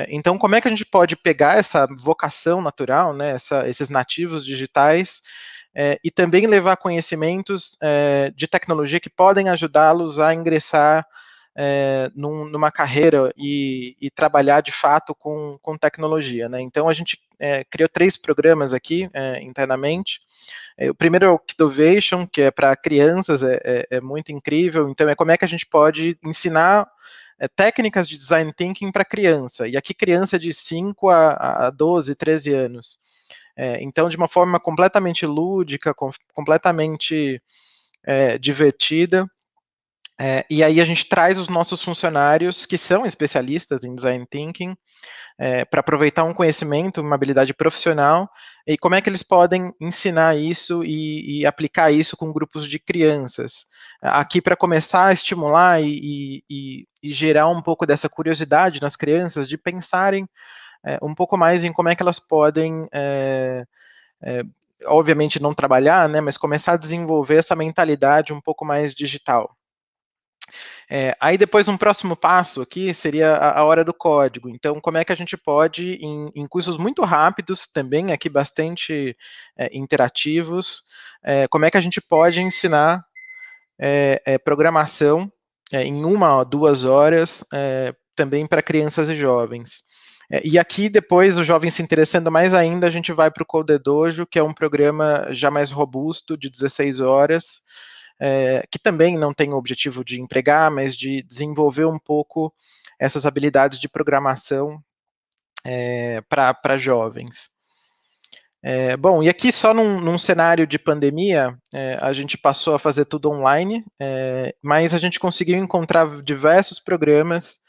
Então, como é que a gente pode pegar essa vocação natural, né, esses nativos digitais, e também levar conhecimentos de tecnologia que podem ajudá-los a ingressar numa carreira e trabalhar de fato com tecnologia, né? Então a gente criou 3 programas aqui internamente. O primeiro é o Kidovation, que é para crianças, é muito incrível. Então como é que a gente pode ensinar técnicas de design thinking para criança, e aqui criança de 5 a 12, 13 anos. Então, de uma forma completamente lúdica, completamente divertida. E aí a gente traz os nossos funcionários que são especialistas em design thinking para aproveitar um conhecimento, uma habilidade profissional, e como é que eles podem ensinar isso e aplicar isso com grupos de crianças. Aqui para começar a estimular e gerar um pouco dessa curiosidade nas crianças de pensarem um pouco mais em como é que elas podem obviamente não trabalhar, né, mas começar a desenvolver essa mentalidade um pouco mais digital. Aí depois um próximo passo aqui seria a hora do código. Então, como é que a gente pode, em cursos muito rápidos, também aqui bastante interativos, como é que a gente pode ensinar programação em 1 ou 2 horas também para crianças e jovens. E aqui, depois, o jovem se interessando mais ainda, a gente vai para o Codedojo, que é um programa já mais robusto, de 16 horas, que também não tem o objetivo de empregar, mas de desenvolver um pouco essas habilidades de programação para jovens. Bom, e aqui só num cenário de pandemia, a gente passou a fazer tudo online, mas a gente conseguiu encontrar diversos programas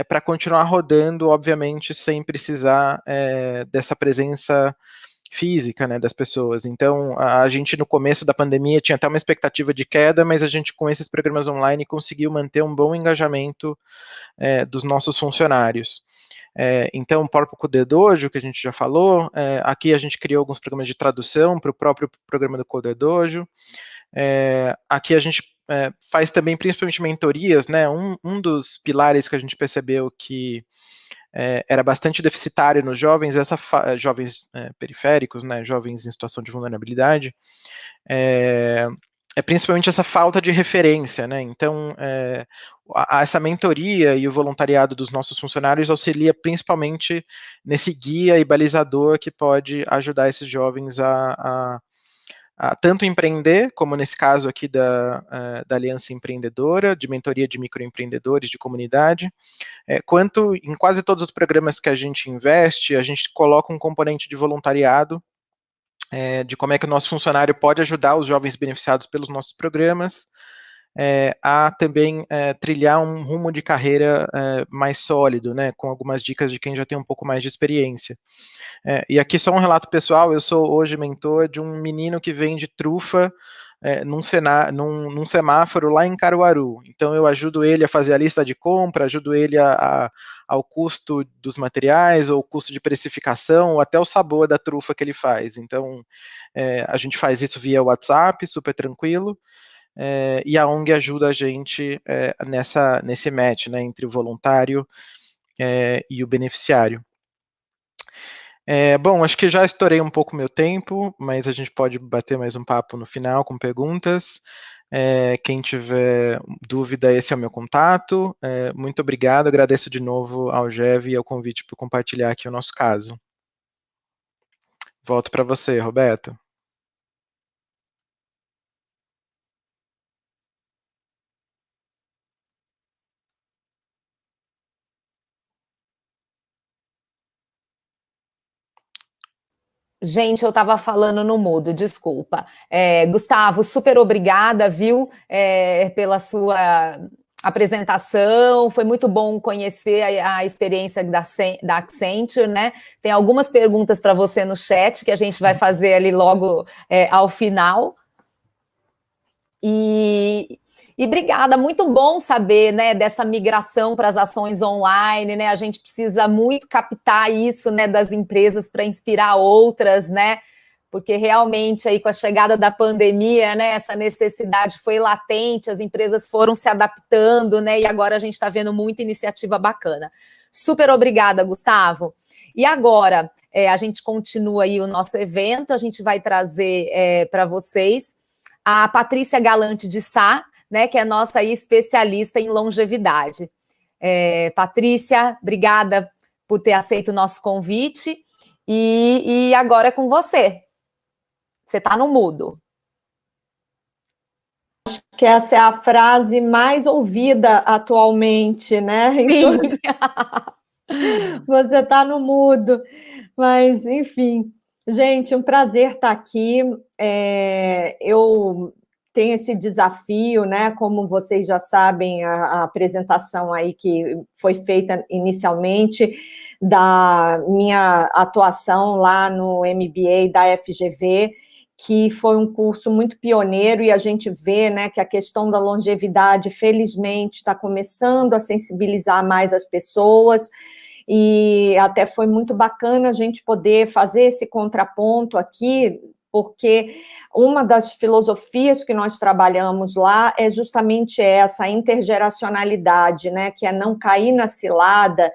para continuar rodando, obviamente, sem precisar dessa presença física, né, das pessoas. Então, a gente no começo da pandemia tinha até uma expectativa de queda, mas a gente com esses programas online conseguiu manter um bom engajamento dos nossos funcionários. Então, o próprio Codedojo, que a gente já falou, aqui a gente criou alguns programas de tradução para o próprio programa do Codedojo. Aqui a gente faz também principalmente mentorias, né? Um dos pilares que a gente percebeu que era bastante deficitário nos jovens, jovens periféricos, né, jovens em situação de vulnerabilidade, principalmente essa falta de referência, né? Então, essa mentoria e o voluntariado dos nossos funcionários auxilia principalmente nesse guia e balizador que pode ajudar esses jovens a tanto empreender, como nesse caso aqui da Aliança Empreendedora, de mentoria de microempreendedores de comunidade, quanto em quase todos os programas que a gente investe, a gente coloca um componente de voluntariado, de como é que o nosso funcionário pode ajudar os jovens beneficiados pelos nossos programas, a também trilhar um rumo de carreira mais sólido, né, com algumas dicas de quem já tem um pouco mais de experiência. E aqui só um relato pessoal, eu sou hoje mentor de um menino que vende trufa num semáforo lá em Caruaru. Então eu ajudo ele a fazer a lista de compra, ajudo ele ao custo dos materiais, ou o custo de precificação, ou até o sabor da trufa que ele faz. Então a gente faz isso via WhatsApp, super tranquilo, e a ONG ajuda a gente nesse match, né, entre o voluntário e o beneficiário. Bom, acho que já estourei um pouco meu tempo, mas a gente pode bater mais um papo no final com perguntas. Quem tiver dúvida, esse é o meu contato. Muito obrigado, agradeço de novo ao Gev e ao convite por compartilhar aqui o nosso caso. Volto para você, Roberto. Gente, eu estava falando no mudo, desculpa. Gustavo, super obrigada, viu, pela sua apresentação, foi muito bom conhecer a experiência da Accenture, né? Tem algumas perguntas para você no chat que a gente vai fazer ali logo ao final. E obrigada, muito bom saber, né, dessa migração para as ações online, né? A gente precisa muito captar isso, né, das empresas para inspirar outras, né? Porque realmente aí com a chegada da pandemia, né, essa necessidade foi latente, as empresas foram se adaptando, né, e agora a gente está vendo muita iniciativa bacana. Super obrigada, Gustavo. E agora, a gente continua aí o nosso evento, a gente vai trazer para vocês a Patrícia Galante de Sá, né, que é nossa aí especialista em longevidade. Patrícia, obrigada por ter aceito o nosso convite, e agora é com você. Você está no mudo. Acho que essa é a frase mais ouvida atualmente, né? Sim. Então, você está no mudo. Mas, enfim, gente, um prazer estar aqui. Eu tenho esse desafio, né? Como vocês já sabem, a apresentação aí que foi feita inicialmente da minha atuação lá no MBA da FGV, que foi um curso muito pioneiro, e a gente vê, né, que a questão da longevidade, felizmente, está começando a sensibilizar mais as pessoas, e até foi muito bacana a gente poder fazer esse contraponto aqui, porque uma das filosofias que nós trabalhamos lá é justamente essa, a intergeracionalidade, né, que é não cair na cilada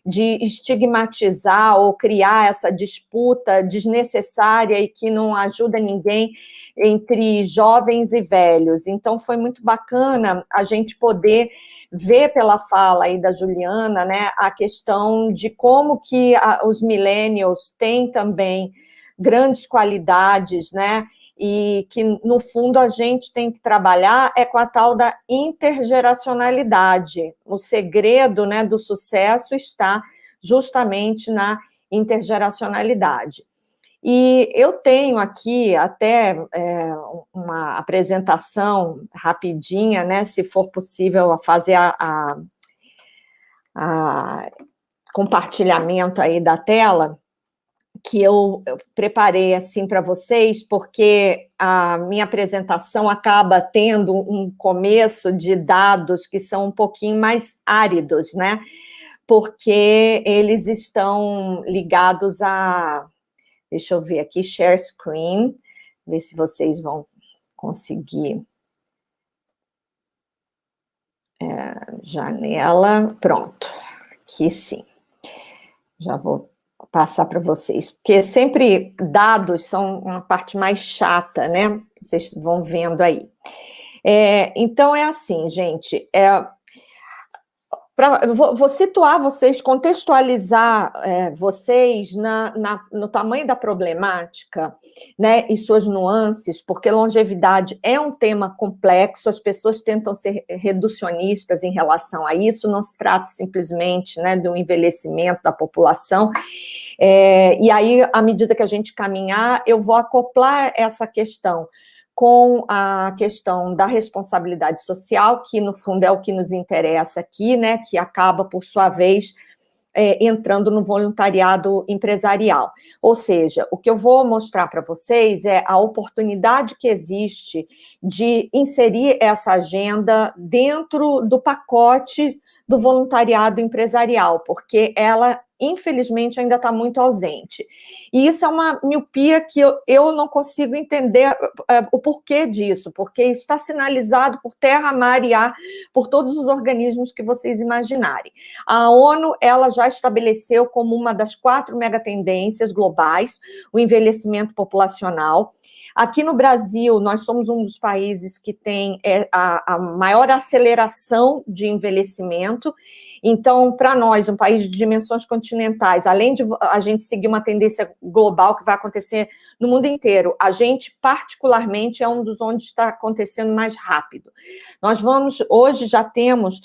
de estigmatizar ou criar essa disputa desnecessária e que não ajuda ninguém entre jovens e velhos. Então, foi muito bacana a gente poder ver pela fala aí da Juliana, né, a questão de como que os millennials têm também grandes qualidades, né, e que, no fundo, a gente tem que trabalhar com a tal da intergeracionalidade. O segredo, né, do sucesso está justamente na intergeracionalidade. E eu tenho aqui até uma apresentação rapidinha, né, se for possível fazer a compartilhamento aí da tela, que eu preparei assim para vocês, porque a minha apresentação acaba tendo um começo de dados que são um pouquinho mais áridos, né? Porque eles estão ligados a... Deixa eu ver aqui, share screen, ver se vocês vão conseguir. Janela, pronto. Aqui sim. Já vou passar para vocês, porque sempre dados são uma parte mais chata, né? Vocês vão vendo aí. Então, é assim, gente, vou situar vocês, contextualizar vocês no tamanho da problemática, né, e suas nuances, porque longevidade é um tema complexo, as pessoas tentam ser reducionistas em relação a isso, não se trata simplesmente, né, do envelhecimento da população, e aí, à medida que a gente caminhar, eu vou acoplar essa questão com a questão da responsabilidade social, que no fundo é o que nos interessa aqui, né, que acaba, por sua vez, entrando no voluntariado empresarial. Ou seja, o que eu vou mostrar para vocês é a oportunidade que existe de inserir essa agenda dentro do pacote do voluntariado empresarial, porque ela, infelizmente, ainda está muito ausente. E isso é uma miopia que eu não consigo entender o porquê disso, porque isso está sinalizado por terra, mar e ar, por todos os organismos que vocês imaginarem. A ONU, ela já estabeleceu como uma das 4 megatendências globais o envelhecimento populacional. Aqui no Brasil, nós somos um dos países que tem a maior aceleração de envelhecimento. Então, para nós, um país de dimensões continentais, além de a gente seguir uma tendência global que vai acontecer no mundo inteiro, a gente, particularmente, é um dos onde está acontecendo mais rápido. Nós hoje já temos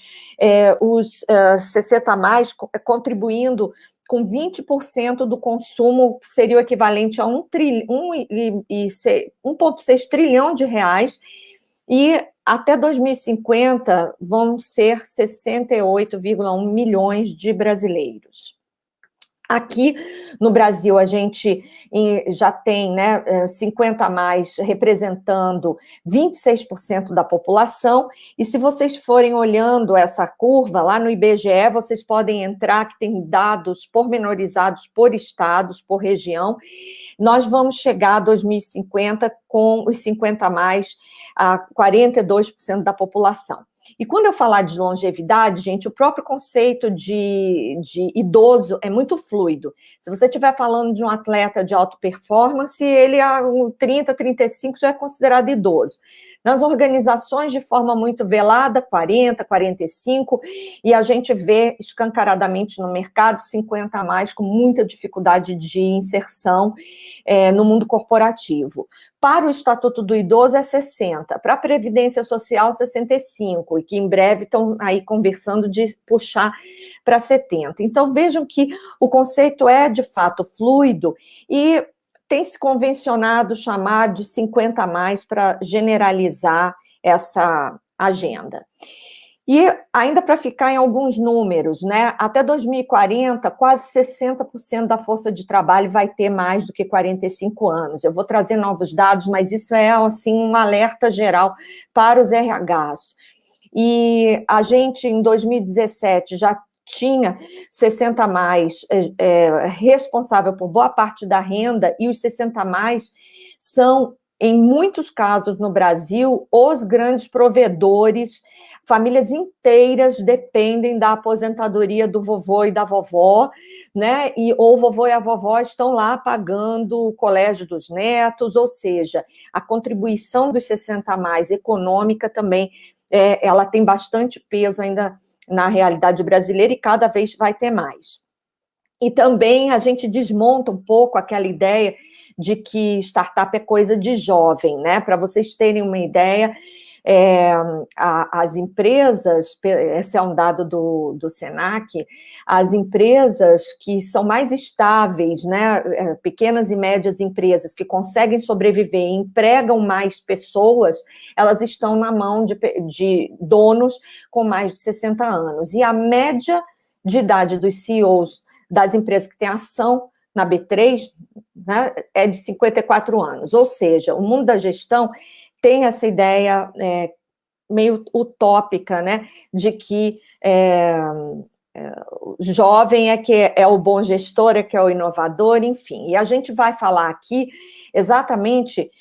os 60+, contribuindo com 20% do consumo, que seria o equivalente a 1,6 trilhão de reais, e até 2050 vão ser 68,1 milhões de brasileiros. Aqui no Brasil, a gente já tem, né, 50 a mais representando 26% da população, e se vocês forem olhando essa curva, lá no IBGE, vocês podem entrar, que tem dados pormenorizados por estados, por região. Nós vamos chegar a 2050 com os 50 a mais, a 42% da população. E quando eu falar de longevidade, gente, o próprio conceito de idoso é muito fluido. Se você estiver falando de um atleta de alta performance, ele a 30, 35 já é considerado idoso. Nas organizações, de forma muito velada, 40, 45, e a gente vê escancaradamente no mercado 50 a mais, com muita dificuldade de inserção no mundo corporativo. Para o Estatuto do Idoso é 60, para a Previdência Social 65, e que em breve estão aí conversando de puxar para 70. Então vejam que o conceito é de fato fluido e tem se convencionado chamar de 50 a mais para generalizar essa agenda. E ainda para ficar em alguns números, né? Até 2040, quase 60% da força de trabalho vai ter mais do que 45 anos. Eu vou trazer novos dados, mas isso é assim um alerta geral para os RHs. E a gente, em 2017, já tinha 60 a mais responsável por boa parte da renda, e os 60 a mais são, em muitos casos no Brasil, os grandes provedores. Famílias inteiras dependem da aposentadoria do vovô e da vovó, né? E ou o vovô e a vovó estão lá pagando o colégio dos netos, ou seja, a contribuição dos 60 a mais econômica também, ela tem bastante peso ainda na realidade brasileira e cada vez vai ter mais. E também a gente desmonta um pouco aquela ideia de que startup é coisa de jovem, né? Para vocês terem uma ideia, as empresas, esse é um dado do Senac, as empresas que são mais estáveis, né, pequenas e médias empresas que conseguem sobreviver e empregam mais pessoas, elas estão na mão de donos com mais de 60 anos. E a média de idade dos CEOs das empresas que têm ação na B3, né, é de 54 anos, ou seja, o mundo da gestão tem essa ideia meio utópica, né, de que jovem é que é o bom gestor, é que é o inovador, enfim. E a gente vai falar aqui exatamente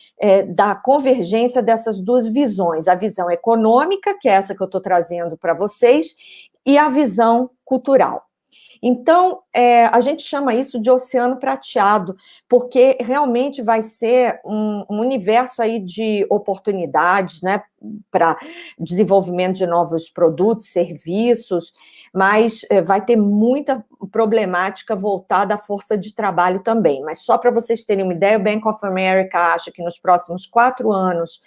da convergência dessas duas visões, a visão econômica, que é essa que eu estou trazendo para vocês, e a visão cultural. Então, a gente chama isso de oceano prateado, porque realmente vai ser um universo aí de oportunidades, né, para desenvolvimento de novos produtos, serviços, mas vai ter muita problemática voltada à força de trabalho também. Mas só para vocês terem uma ideia, o Bank of America acha que nos próximos 4 anos,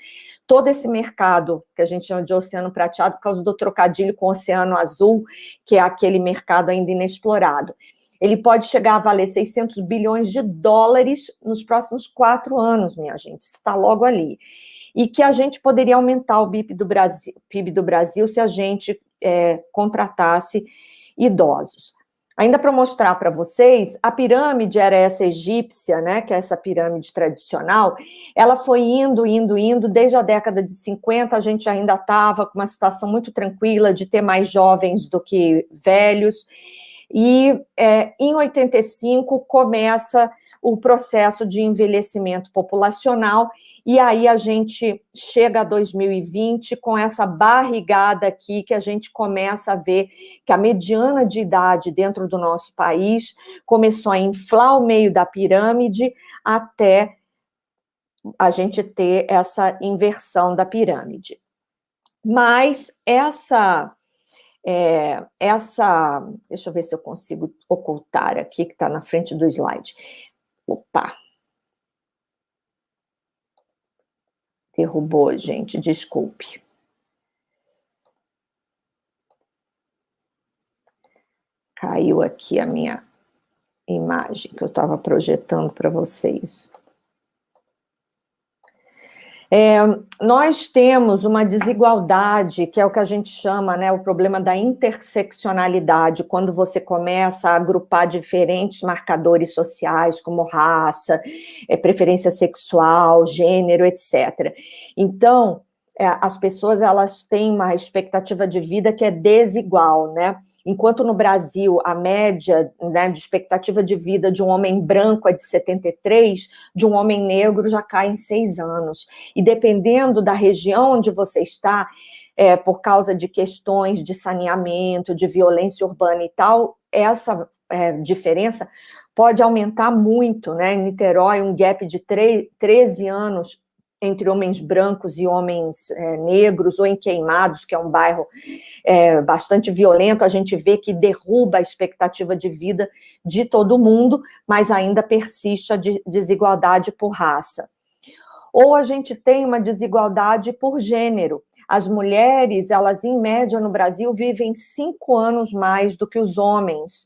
todo esse mercado, que a gente chama de oceano prateado, por causa do trocadilho com o oceano azul, que é aquele mercado ainda inexplorado, ele pode chegar a valer 600 bilhões de dólares nos próximos 4 anos, minha gente, está logo ali. E que a gente poderia aumentar o PIB do Brasil se a gente contratasse idosos. Ainda para mostrar para vocês, a pirâmide era essa egípcia, né, que é essa pirâmide tradicional, ela foi indo, desde a década de 50, a gente ainda estava com uma situação muito tranquila de ter mais jovens do que velhos, e em 85 começa o processo de envelhecimento populacional, e aí a gente chega a 2020 com essa barrigada aqui, que a gente começa a ver que a mediana de idade dentro do nosso país começou a inflar o meio da pirâmide até a gente ter essa inversão da pirâmide. Mas deixa eu ver se eu consigo ocultar aqui, que está na frente do slide. Opa! Derrubou, gente, desculpe. Caiu aqui a minha imagem que eu estava projetando para vocês. Nós temos uma desigualdade, que é o que a gente chama, né, o problema da interseccionalidade, quando você começa a agrupar diferentes marcadores sociais, como raça, preferência sexual, gênero, etc. Então, as pessoas, elas têm uma expectativa de vida que é desigual, né? Enquanto no Brasil a média, né, de expectativa de vida de um homem branco é de 73, de um homem negro já cai em 6 anos. E dependendo da região onde você está, por causa de questões de saneamento, de violência urbana e tal, essa diferença pode aumentar muito, né? Em Niterói, um gap de 13 anos entre homens brancos e homens negros, ou em Queimados, que é um bairro bastante violento, a gente vê que derruba a expectativa de vida de todo mundo, mas ainda persiste a desigualdade por raça. Ou a gente tem uma desigualdade por gênero. As mulheres, elas em média no Brasil vivem 5 anos mais do que os homens,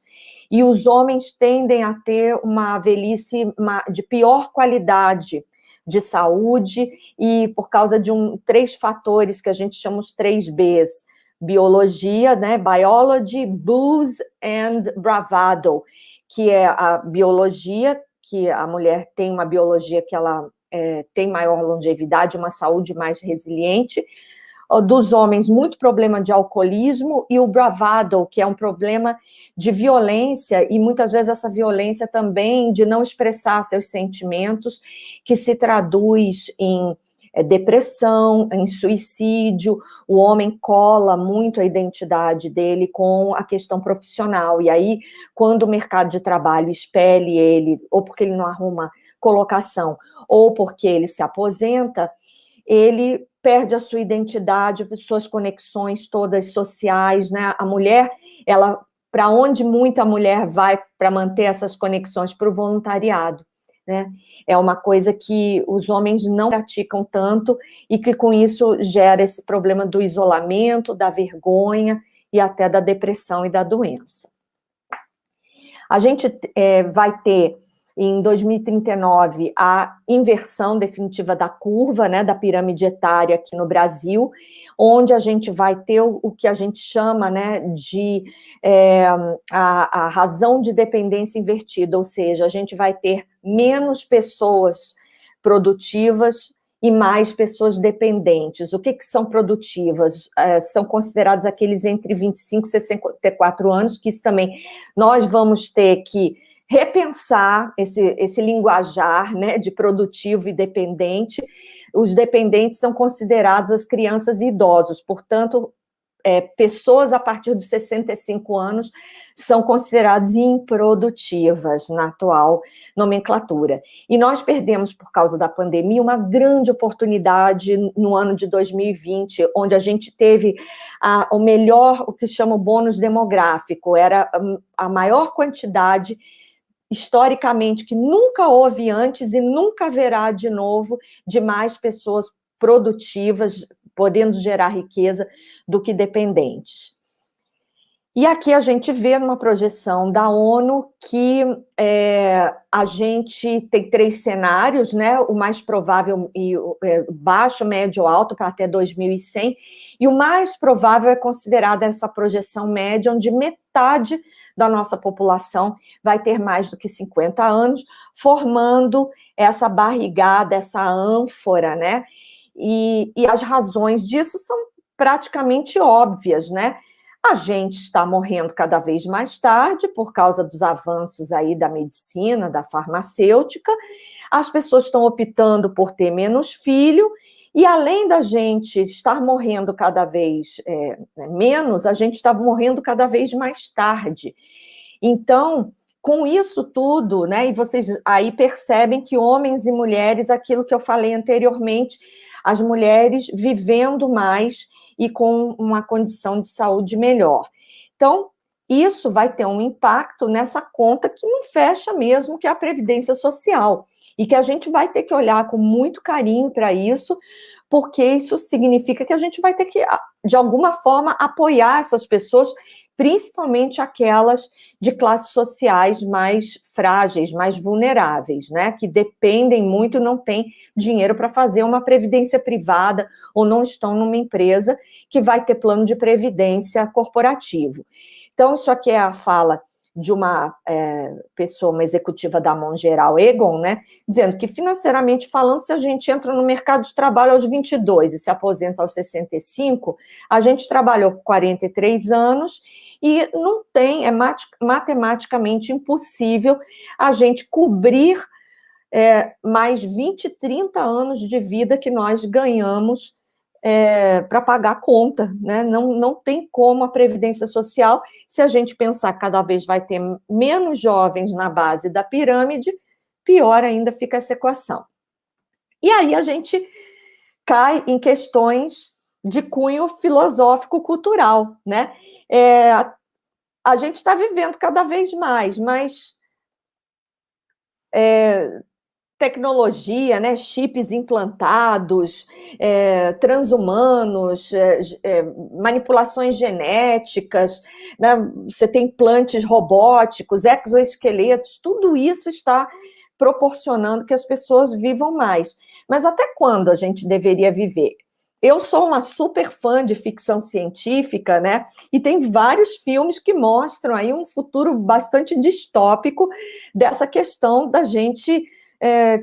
e os homens tendem a ter uma velhice de pior qualidade de saúde, e por causa de 3 fatores que a gente chama os 3 Bs, biologia, né, biology, booze and bravado, que é a biologia, que a mulher tem uma biologia que ela tem maior longevidade, uma saúde mais resiliente, dos homens, muito problema de alcoolismo, e o bravado, que é um problema de violência, e muitas vezes essa violência também de não expressar seus sentimentos, que se traduz em depressão, em suicídio. O homem cola muito a identidade dele com a questão profissional, e aí, quando o mercado de trabalho expele ele, ou porque ele não arruma colocação, ou porque ele se aposenta, ele perde a sua identidade, suas conexões todas sociais, né? A mulher, ela, para onde muita mulher vai para manter essas conexões? Para o voluntariado, né? É uma coisa que os homens não praticam tanto, e que com isso gera esse problema do isolamento, da vergonha e até da depressão e da doença. A gente vai ter em 2039 a inversão definitiva da curva, né, da pirâmide etária aqui no Brasil, onde a gente vai ter o que a gente chama, né, de a razão de dependência invertida, ou seja, a gente vai ter menos pessoas produtivas e mais pessoas dependentes. O que são produtivas? São considerados aqueles entre 25 e 64 anos, que isso também nós vamos ter que repensar esse linguajar, né, de produtivo e dependente. Os dependentes são considerados as crianças e idosos, portanto, pessoas a partir dos 65 anos são consideradas improdutivas na atual nomenclatura. E nós perdemos, por causa da pandemia, uma grande oportunidade no ano de 2020, onde a gente teve o melhor, o que chama o bônus demográfico, era a maior quantidade historicamente, que nunca houve antes e nunca haverá de novo, de mais pessoas produtivas, podendo gerar riqueza, do que dependentes. E aqui a gente vê numa projeção da ONU que a gente tem 3 cenários, né? O mais provável, baixo, médio, alto, para até 2100, e o mais provável é considerada essa projeção média, onde metade da nossa população vai ter mais do que 50 anos, formando essa barrigada, essa ânfora, né? E as razões disso são praticamente óbvias, né? A gente está morrendo cada vez mais tarde por causa dos avanços aí da medicina, da farmacêutica, as pessoas estão optando por ter menos filho, e além da gente estar morrendo cada vez menos, a gente está morrendo cada vez mais tarde. Então, com isso tudo, né, e vocês aí percebem que homens e mulheres, aquilo que eu falei anteriormente, as mulheres vivendo mais e com uma condição de saúde melhor. Então, isso vai ter um impacto nessa conta que não fecha mesmo, que é a Previdência Social, e que a gente vai ter que olhar com muito carinho para isso, porque isso significa que a gente vai ter que, de alguma forma, apoiar essas pessoas principalmente aquelas de classes sociais mais frágeis, mais vulneráveis, né, que dependem muito, não têm dinheiro para fazer uma previdência privada ou não estão numa empresa que vai ter plano de previdência corporativo. Então, isso aqui é a fala de uma pessoa, uma executiva da Mongeral Egon, né, dizendo que, financeiramente falando, se a gente entra no mercado de trabalho aos 22 e se aposenta aos 65, a gente trabalhou por 43 anos e não tem, é matematicamente impossível a gente cobrir mais 20, 30 anos de vida que nós ganhamos para pagar a conta, né? Não tem como a Previdência Social, se a gente pensar que cada vez vai ter menos jovens na base da pirâmide, pior ainda fica essa equação. E aí a gente cai em questões de cunho filosófico-cultural, né? A gente está vivendo cada vez mais, mas tecnologia, né, chips implantados, transhumanos, manipulações genéticas, né, você tem implantes robóticos, exoesqueletos, tudo isso está proporcionando que as pessoas vivam mais. Mas até quando a gente deveria viver? Eu sou uma super fã de ficção científica, né? E tem vários filmes que mostram aí um futuro bastante distópico dessa questão da gente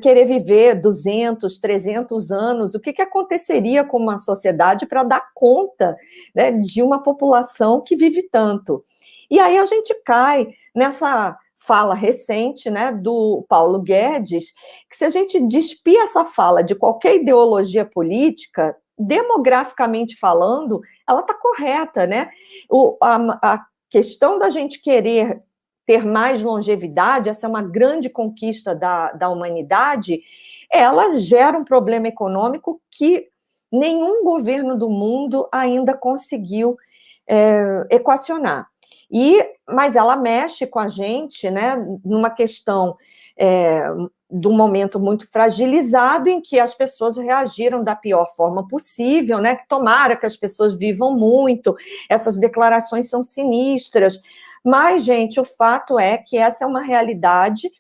querer viver 200, 300 anos. O que aconteceria com uma sociedade para dar conta, né, de uma população que vive tanto? E aí a gente cai nessa fala recente, né, do Paulo Guedes, que se a gente despir essa fala de qualquer ideologia política, demograficamente falando, ela está correta, né? A questão da gente querer ter mais longevidade, essa é uma grande conquista da humanidade, ela gera um problema econômico que nenhum governo do mundo ainda conseguiu equacionar. Mas ela mexe com a gente, né, numa questão de um momento muito fragilizado em que as pessoas reagiram da pior forma possível, né, que tomara que as pessoas vivam muito, essas declarações são sinistras, mas, gente, o fato é que essa é uma realidade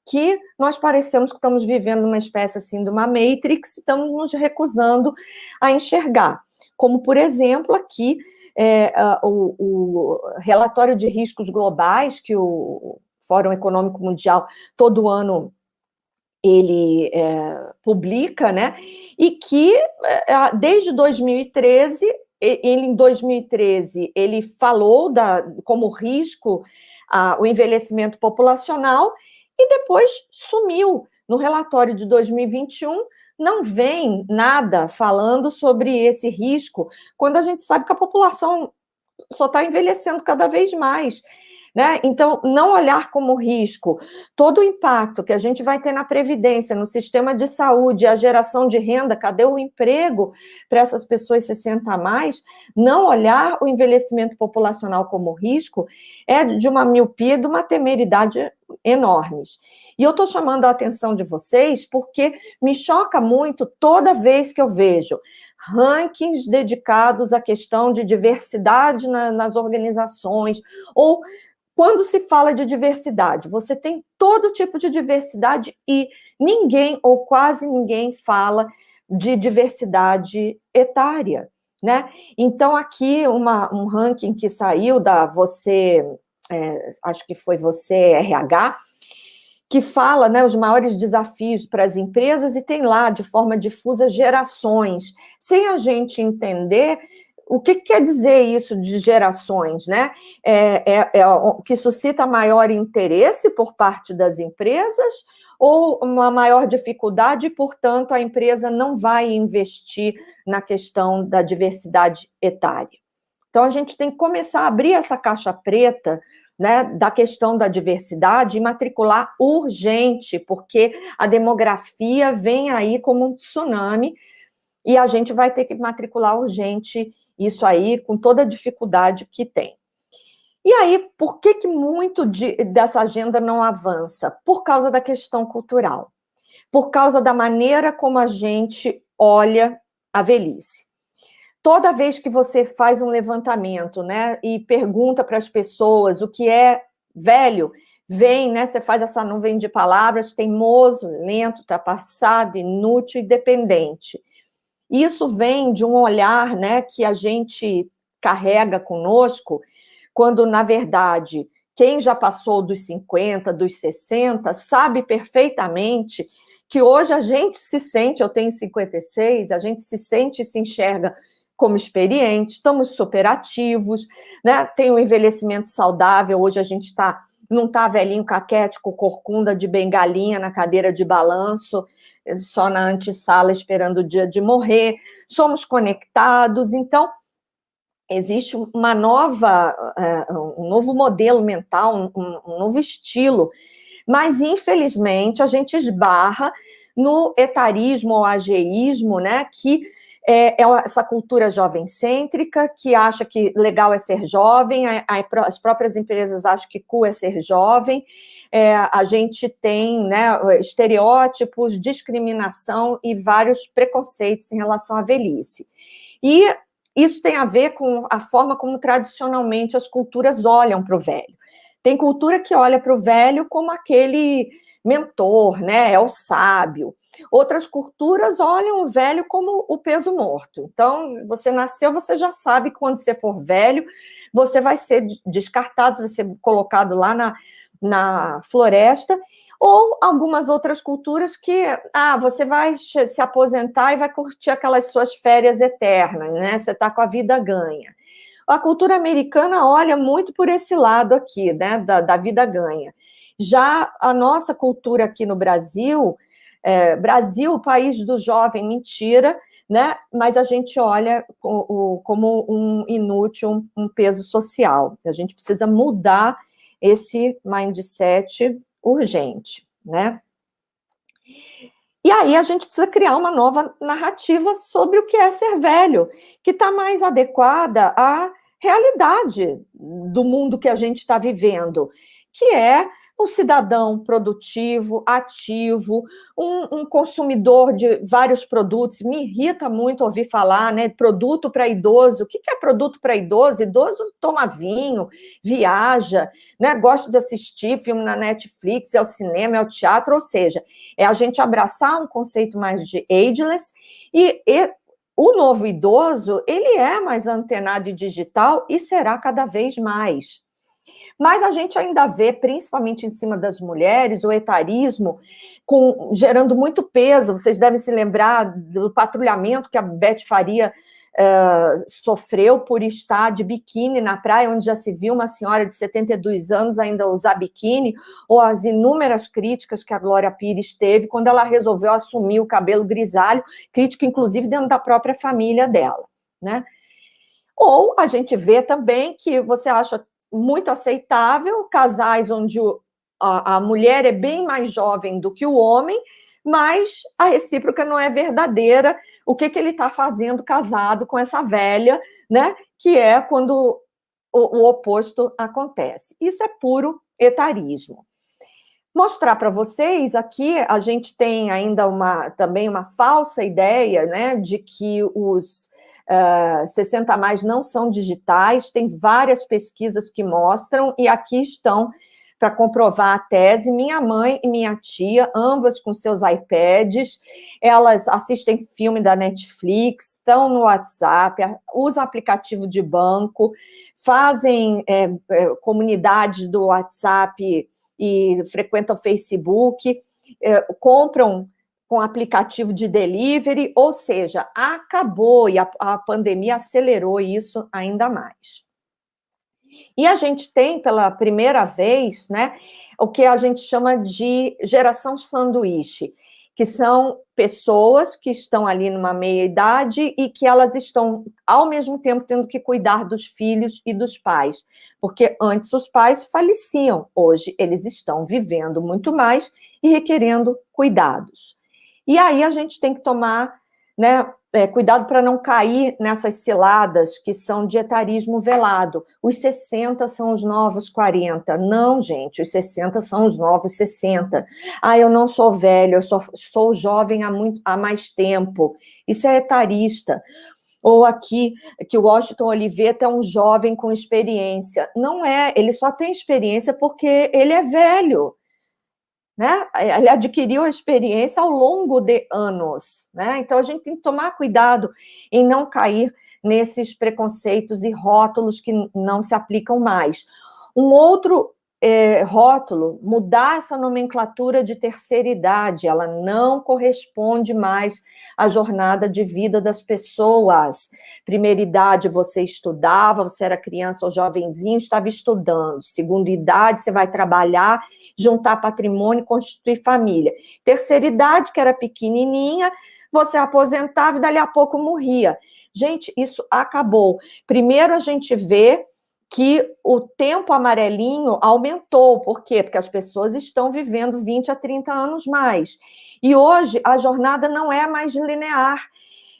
que nós parecemos que estamos vivendo uma espécie assim de uma Matrix, estamos nos recusando a enxergar, como, por exemplo, aqui, o relatório de riscos globais que o Fórum Econômico Mundial todo ano ele publica, né, e que desde 2013, em 2013, ele falou como risco o envelhecimento populacional e depois sumiu. No relatório de 2021, não vem nada falando sobre esse risco, quando a gente sabe que a população só está envelhecendo cada vez mais, né? Então, não olhar como risco todo o impacto que a gente vai ter na Previdência, no sistema de saúde, a geração de renda, cadê o emprego para essas pessoas 60 a mais? Não olhar o envelhecimento populacional como risco é de uma miopia, de uma temeridade enormes. E eu estou chamando a atenção de vocês porque me choca muito toda vez que eu vejo rankings dedicados à questão de diversidade nas organizações, ou quando se fala de diversidade, você tem todo tipo de diversidade e ninguém ou quase ninguém fala de diversidade etária, né? Então, aqui um ranking que saiu da acho que foi Você RH, que fala, né, os maiores desafios para as empresas e tem lá, de forma difusa, gerações, sem a gente entender o que quer dizer isso de gerações, né? Que suscita maior interesse por parte das empresas ou uma maior dificuldade e, portanto, a empresa não vai investir na questão da diversidade etária. Então, a gente tem que começar a abrir essa caixa preta, né, da questão da diversidade e matricular urgente, porque a demografia vem aí como um tsunami e a gente vai ter que matricular urgente isso aí, com toda a dificuldade que tem. E aí, por que muito dessa agenda não avança? Por causa da questão cultural, por causa da maneira como a gente olha a velhice. toda vez que você faz um levantamento, né, e pergunta para as pessoas o que é velho, vem, né, você faz essa nuvem de palavras: teimoso, lento, ultrapassado, inútil e dependente. Isso vem de um olhar, né, que a gente carrega conosco, quando, na verdade, quem já passou dos 50, dos 60, sabe perfeitamente que hoje a gente se sente, eu tenho 56, a gente se sente e se enxerga como experiente, estamos superativos, né? Tem um envelhecimento saudável, hoje a gente não está velhinho caquético, corcunda de bengalinha na cadeira de balanço, só na antessala esperando o dia de morrer, somos conectados, então existe um novo modelo mental, um novo estilo, mas infelizmente a gente esbarra no etarismo ou ageísmo, né, que é essa cultura jovem-cêntrica, que acha que legal é ser jovem, as próprias empresas acham que cool é ser jovem, a gente tem, né, estereótipos, discriminação e vários preconceitos em relação à velhice. E isso tem a ver com a forma como tradicionalmente as culturas olham para o velho. Tem cultura que olha para o velho como aquele mentor, né? É o sábio. Outras culturas olham o velho como o peso morto. Então, você nasceu, você já sabe que quando você for velho, você vai ser descartado, vai ser colocado lá na floresta. Ou algumas outras culturas que, você vai se aposentar e vai curtir aquelas suas férias eternas, né? Você está com a vida ganha. A cultura americana olha muito por esse lado aqui, né, da vida ganha. Já a nossa cultura aqui no Brasil, Brasil, país do jovem, mentira, né? Mas a gente olha como um inútil, um peso social. A gente precisa mudar esse mindset urgente, né? E aí a gente precisa criar uma nova narrativa sobre o que é ser velho, que está mais adequada à realidade do mundo que a gente está vivendo, que é um cidadão produtivo, ativo, um consumidor de vários produtos. Me irrita muito ouvir falar, né, produto para idoso. O que é produto para idoso? Idoso toma vinho, viaja, né, gosta de assistir filme na Netflix, é ao cinema, é ao teatro, ou seja, é a gente abraçar um conceito mais de ageless e o novo idoso, ele é mais antenado e digital e será cada vez mais. Mas a gente ainda vê, principalmente em cima das mulheres, o etarismo gerando muito peso. Vocês devem se lembrar do patrulhamento que a Beth Faria sofreu por estar de biquíni na praia, onde já se viu uma senhora de 72 anos ainda usar biquíni, ou as inúmeras críticas que a Glória Pires teve quando ela resolveu assumir o cabelo grisalho, crítica inclusive dentro da própria família dela, né? Ou a gente vê também que você acha muito aceitável casais onde a mulher é bem mais jovem do que o homem, mas a recíproca não é verdadeira. O que ele está fazendo casado com essa velha, né? Que é quando o oposto acontece. Isso é puro etarismo. Mostrar para vocês aqui, a gente tem ainda também uma falsa ideia, né, de que os 60 a mais não são digitais, tem várias pesquisas que mostram, e aqui estão para comprovar a tese, minha mãe e minha tia, ambas com seus iPads, elas assistem filme da Netflix, estão no WhatsApp, usam aplicativo de banco, fazem comunidade do WhatsApp e frequentam o Facebook, compram com aplicativo de delivery, ou seja, acabou, e a pandemia acelerou isso ainda mais. E a gente tem, pela primeira vez, né, o que a gente chama de geração sanduíche, que são pessoas que estão ali numa meia-idade e que elas estão, ao mesmo tempo, tendo que cuidar dos filhos e dos pais, porque antes os pais faleciam, hoje eles estão vivendo muito mais e requerendo cuidados. E aí a gente tem que tomar, né, cuidado para não cair nessas ciladas que são de etarismo velado. Os 60 são os novos 40. Não, gente, os 60 são os novos 60. Eu não sou velho, eu sou jovem há mais tempo. Isso é etarista. Ou aqui, que o Washington Oliveto é um jovem com experiência. Não é, ele só tem experiência porque ele é velho, né? Ele adquiriu a experiência ao longo de anos, né? Então, a gente tem que tomar cuidado em não cair nesses preconceitos e rótulos que não se aplicam mais. Um outro rótulo, mudar essa nomenclatura de terceira idade, ela não corresponde mais à jornada de vida das pessoas. Primeira idade, você estudava, você era criança ou jovenzinho, estava estudando. Segunda idade, você vai trabalhar, juntar patrimônio, constituir família. Terceira idade, que era pequenininha, você aposentava e dali a pouco morria. Gente, isso acabou. Primeiro a gente vê que o tempo amarelinho aumentou. Por quê? Porque as pessoas estão vivendo 20 a 30 anos mais. E hoje a jornada não é mais linear.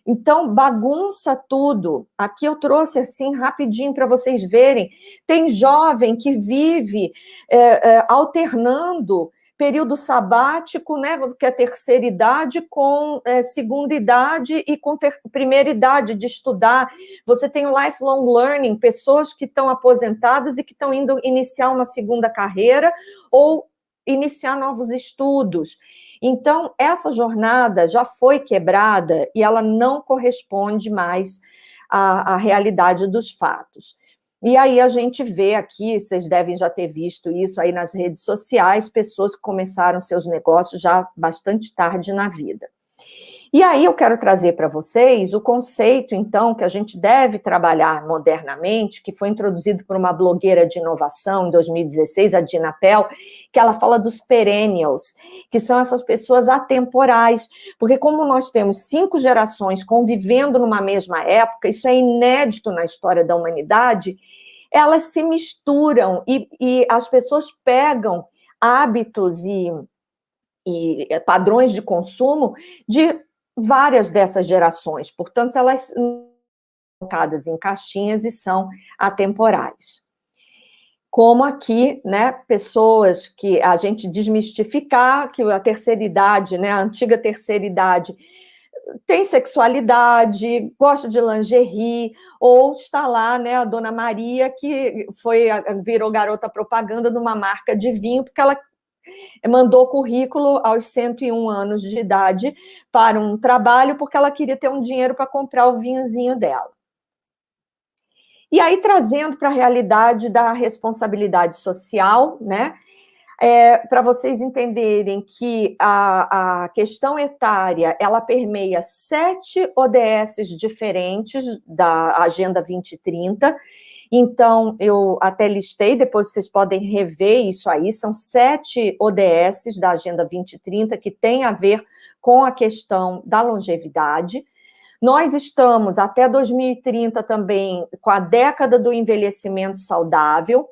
Então, bagunça tudo. Aqui eu trouxe assim rapidinho para vocês verem. Tem jovem que vive alternando período sabático, né, que é terceira idade, com segunda idade e com primeira idade de estudar. Você tem o lifelong learning, pessoas que estão aposentadas e que estão indo iniciar uma segunda carreira ou iniciar novos estudos. Então, essa jornada já foi quebrada e ela não corresponde mais à realidade dos fatos. E aí a gente vê aqui, vocês devem já ter visto isso aí nas redes sociais, pessoas que começaram seus negócios já bastante tarde na vida. E aí eu quero trazer para vocês o conceito, então, que a gente deve trabalhar modernamente, que foi introduzido por uma blogueira de inovação em 2016, a Dina Pell, que ela fala dos perennials, que são essas pessoas atemporais, porque como nós temos 5 gerações convivendo numa mesma época, isso é inédito na história da humanidade, elas se misturam e as pessoas pegam hábitos e padrões de consumo de várias dessas gerações, portanto, elas são colocadas em caixinhas e são atemporais. Como aqui, né, pessoas que a gente desmistificar, que a terceira idade, né, a antiga terceira idade, tem sexualidade, gosta de lingerie, ou está lá, né, a Dona Maria, que virou garota propaganda de uma marca de vinho, porque ela mandou currículo aos 101 anos de idade para um trabalho, porque ela queria ter um dinheiro para comprar o vinhozinho dela. E aí, trazendo para a realidade da responsabilidade social, né, para vocês entenderem que a questão etária, ela permeia 7 ODS diferentes da Agenda 2030. Então, eu até listei, depois vocês podem rever isso aí, são 7 ODS da Agenda 2030 que tem a ver com a questão da longevidade. Nós estamos, até 2030 também, com a década do envelhecimento saudável.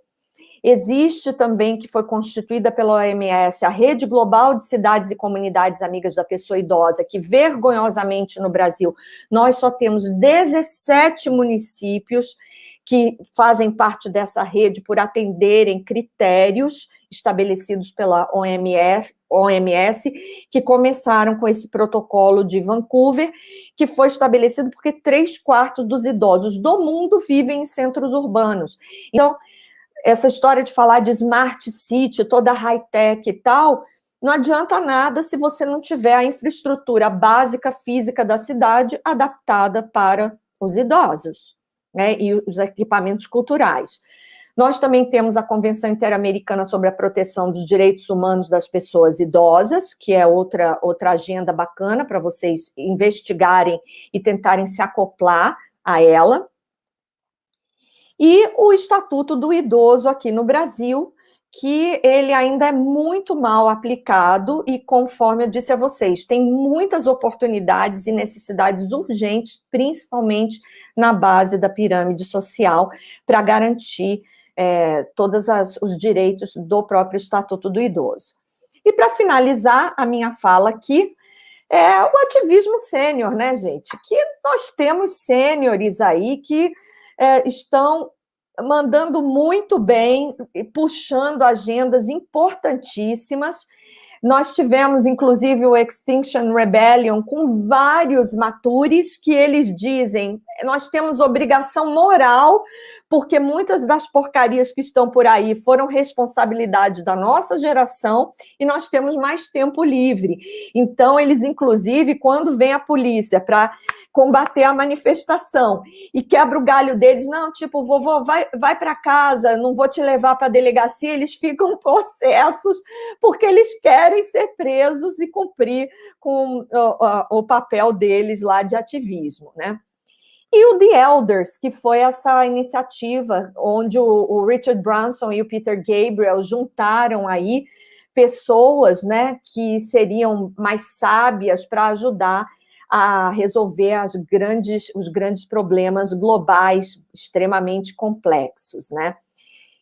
Existe também, que foi constituída pela OMS, a Rede Global de Cidades e Comunidades Amigas da Pessoa Idosa, que, vergonhosamente, no Brasil, nós só temos 17 municípios que fazem parte dessa rede por atenderem critérios estabelecidos pela OMS, que começaram com esse protocolo de Vancouver, que foi estabelecido porque 3/4 dos idosos do mundo vivem em centros urbanos. Então, essa história de falar de smart city, toda high-tech e tal, não adianta nada se você não tiver a infraestrutura básica física da cidade adaptada para os idosos, né, e os equipamentos culturais. Nós também temos a Convenção Interamericana sobre a Proteção dos Direitos Humanos das Pessoas Idosas, que é outra agenda bacana para vocês investigarem e tentarem se acoplar a ela. E o Estatuto do Idoso aqui no Brasil, que ele ainda é muito mal aplicado e, conforme eu disse a vocês, tem muitas oportunidades e necessidades urgentes, principalmente na base da pirâmide social, para garantir todos os direitos do próprio Estatuto do Idoso. E para finalizar a minha fala aqui, é o ativismo sênior, né, gente? Que nós temos sêniores aí que estão mandando muito bem, puxando agendas importantíssimas. Nós tivemos, inclusive, o Extinction Rebellion com vários matures que eles dizem, nós temos obrigação moral, porque muitas das porcarias que estão por aí foram responsabilidade da nossa geração e nós temos mais tempo livre. Então, eles, inclusive, quando vem a polícia para combater a manifestação e quebra o galho deles, não, tipo, vovô, vai para casa, não vou te levar para a delegacia, eles ficam possessos porque eles querem ser presos e cumprir com o papel deles lá de ativismo, né? E o The Elders, que foi essa iniciativa onde o Richard Branson e o Peter Gabriel juntaram aí pessoas, né, que seriam mais sábias para ajudar a resolver os grandes problemas globais extremamente complexos, né?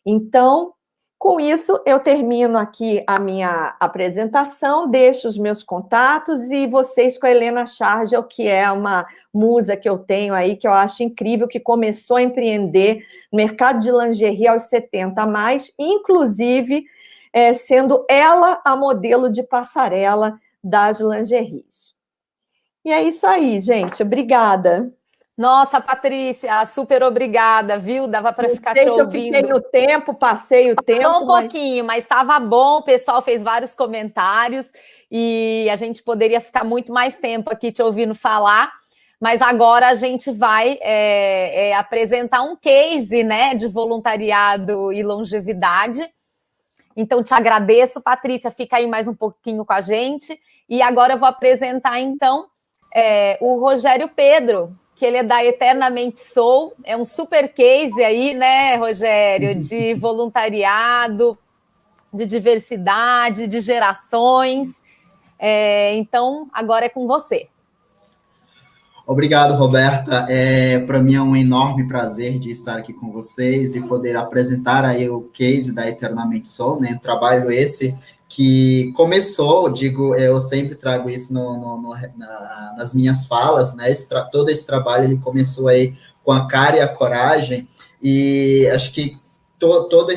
Então, com isso, eu termino aqui a minha apresentação, deixo os meus contatos e vocês com a Helena Shargel, que é uma musa que eu tenho aí, que eu acho incrível, que começou a empreender no mercado de lingerie aos 70 a mais, inclusive sendo ela a modelo de passarela das lingeries. E é isso aí, gente. Obrigada. Nossa, Patrícia, super obrigada, viu? Dava para ficar te ouvindo. Eu fiquei no tempo, passei o tempo. Só um pouquinho, mas estava bom, o pessoal fez vários comentários e a gente poderia ficar muito mais tempo aqui te ouvindo falar, mas agora a gente vai apresentar um case, né, de voluntariado e longevidade. Então, te agradeço, Patrícia, fica aí mais um pouquinho com a gente. E agora eu vou apresentar, então, o Rogério Pedro, que ele é da Eternamente Soul, é um super case aí, né, Rogério, de voluntariado, de diversidade, de gerações. Então, agora é com você. Obrigado, Roberta. Para mim é um enorme prazer de estar aqui com vocês e poder apresentar aí o case da Eternamente Soul, né, um trabalho esse que começou, eu sempre trago isso nas minhas falas, né? Todo esse trabalho ele começou aí com a cara e a coragem, e acho que toda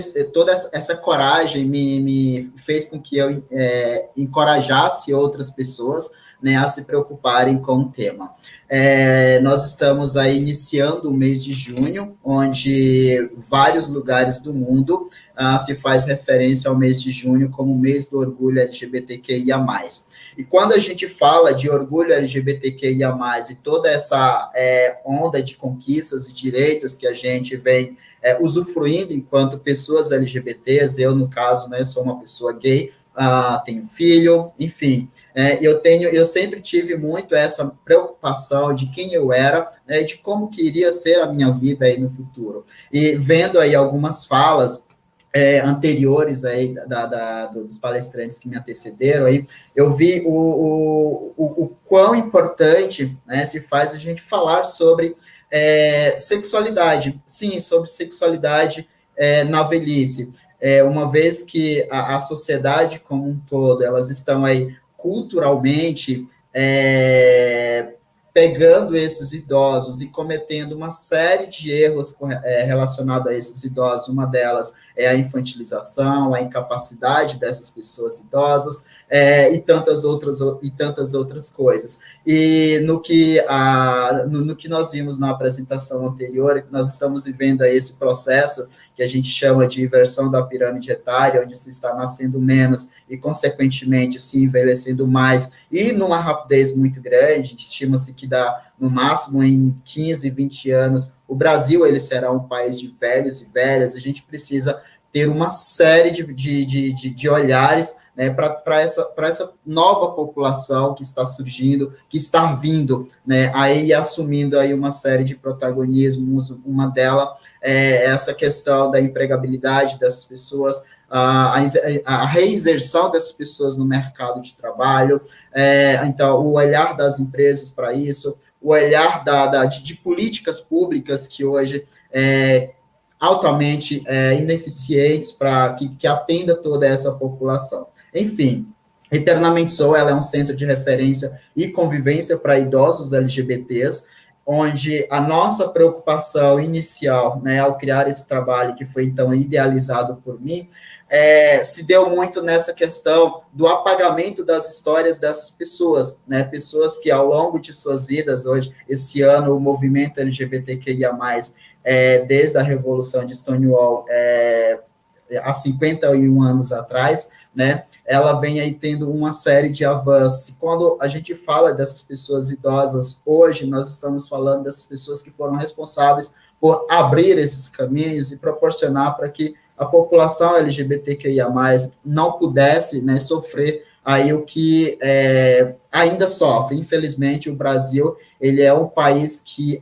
essa coragem me fez com que eu encorajasse outras pessoas, né, a se preocuparem com o tema. Nós estamos aí iniciando o mês de junho, onde vários lugares do mundo se faz referência ao mês de junho como o mês do orgulho LGBTQIA+. E quando a gente fala de orgulho LGBTQIA+, e toda essa onda de conquistas e direitos que a gente vem usufruindo enquanto pessoas LGBTs, eu, no caso, né, sou uma pessoa gay, tenho filho, enfim, eu sempre tive muito essa preocupação de quem eu era, né, de como que iria ser a minha vida aí no futuro. E vendo aí algumas falas anteriores aí dos palestrantes que me antecederam aí, eu vi o quão importante, né, se faz a gente falar sobre sexualidade, sim, sobre sexualidade na velhice. Uma vez que a sociedade como um todo, elas estão aí culturalmente pegando esses idosos e cometendo uma série de erros relacionados a esses idosos. Uma delas é a infantilização, a incapacidade dessas pessoas idosas, e tantas outras coisas. E no que nós vimos na apresentação anterior, nós estamos vivendo aí esse processo que a gente chama de inversão da pirâmide etária, onde se está nascendo menos e, consequentemente, se envelhecendo mais, e numa rapidez muito grande. Estima-se que no máximo em 15, 20 anos, o Brasil ele será um país de velhos e velhas. A gente precisa ter uma série de olhares, né, para essa nova população que está surgindo, que está vindo, né, aí assumindo aí uma série de protagonismos. Uma delas é essa questão da empregabilidade dessas pessoas, a reinserção dessas pessoas no mercado de trabalho. Então, o olhar das empresas para isso, o olhar de políticas públicas que hoje altamente ineficientes para que atenda toda essa população. Enfim, Eternamente Soul, ela é um centro de referência e convivência para idosos LGBTs, onde a nossa preocupação inicial, né, ao criar esse trabalho, que foi então idealizado por mim, se deu muito nessa questão do apagamento das histórias dessas pessoas, né? Pessoas que ao longo de suas vidas, hoje, esse ano, o movimento LGBTQIA+, desde a Revolução de Stonewall, há 51 anos atrás, né, ela vem aí tendo uma série de avanços. E quando a gente fala dessas pessoas idosas, hoje nós estamos falando dessas pessoas que foram responsáveis por abrir esses caminhos e proporcionar para que a população LGBTQIA+, não pudesse, né, sofrer aí o que ainda sofre. Infelizmente, o Brasil, ele é um país que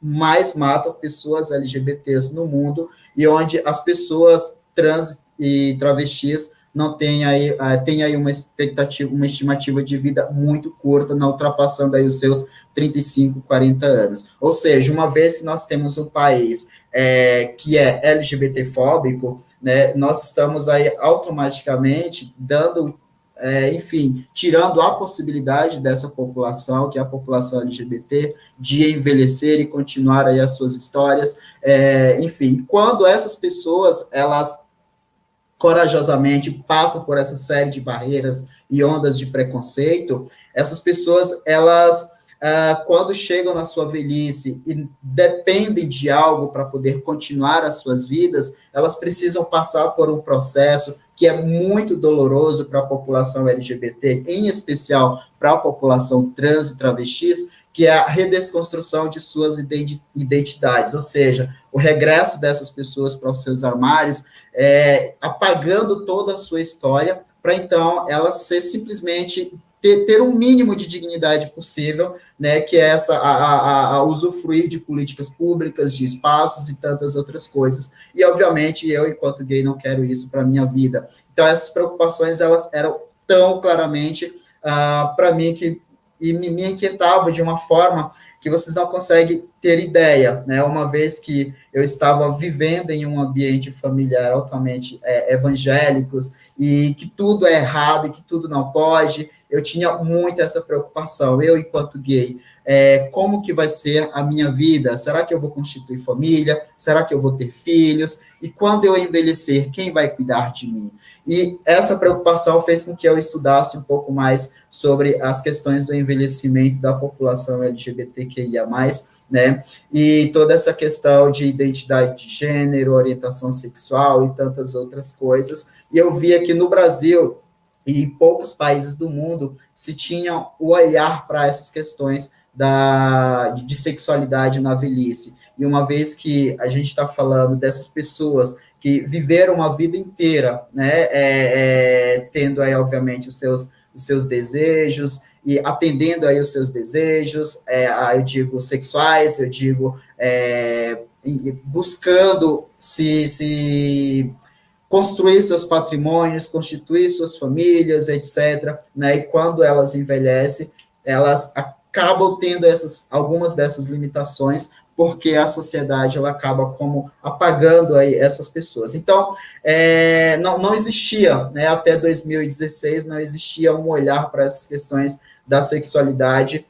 mais mata pessoas LGBTs no mundo, e onde as pessoas trans e travestis não tem aí uma expectativa, uma estimativa de vida muito curta, não ultrapassando aí os seus 35, 40 anos. Ou seja, uma vez que nós temos um país que é LGBT-fóbico, né, nós estamos aí automaticamente dando, enfim, tirando a possibilidade dessa população, que é a população LGBT, de envelhecer e continuar aí as suas histórias, enfim, quando essas pessoas, elas corajosamente passam por essa série de barreiras e ondas de preconceito, essas pessoas, elas, quando chegam na sua velhice e dependem de algo para poder continuar as suas vidas, elas precisam passar por um processo que é muito doloroso para a população LGBT, em especial para a população trans e travestis, que é a redesconstrução de suas identidades, ou seja, o regresso dessas pessoas para os seus armários, apagando toda a sua história, para então ela ser simplesmente ter um mínimo de dignidade possível, né, que é a usufruir de políticas públicas, de espaços e tantas outras coisas. E, obviamente, eu, enquanto gay, não quero isso para a minha vida. Então, essas preocupações, elas eram tão claramente para mim que me inquietava de uma forma que vocês não conseguem ter ideia, né? Uma vez que eu estava vivendo em um ambiente familiar altamente evangélicos, e que tudo é errado, e que tudo não pode, eu tinha muito essa preocupação, eu, enquanto gay, como que vai ser a minha vida? Será que eu vou constituir família? Será que eu vou ter filhos? E quando eu envelhecer, quem vai cuidar de mim? E essa preocupação fez com que eu estudasse um pouco mais sobre as questões do envelhecimento da população LGBTQIA+, né, e toda essa questão de identidade de gênero, orientação sexual e tantas outras coisas, e eu via que no Brasil e em poucos países do mundo se tinha o olhar para essas questões de sexualidade na velhice. E uma vez que a gente está falando dessas pessoas que viveram uma vida inteira, né, tendo aí, obviamente, os seus desejos, e atendendo aí os seus desejos, eu digo sexuais, eu digo buscando se construir seus patrimônios, constituir suas famílias, etc., né, e quando elas envelhecem, elas acabam tendo algumas dessas limitações, porque a sociedade, ela acaba como apagando aí essas pessoas. Então, não existia, né, até 2016, não existia um olhar para essas questões da sexualidade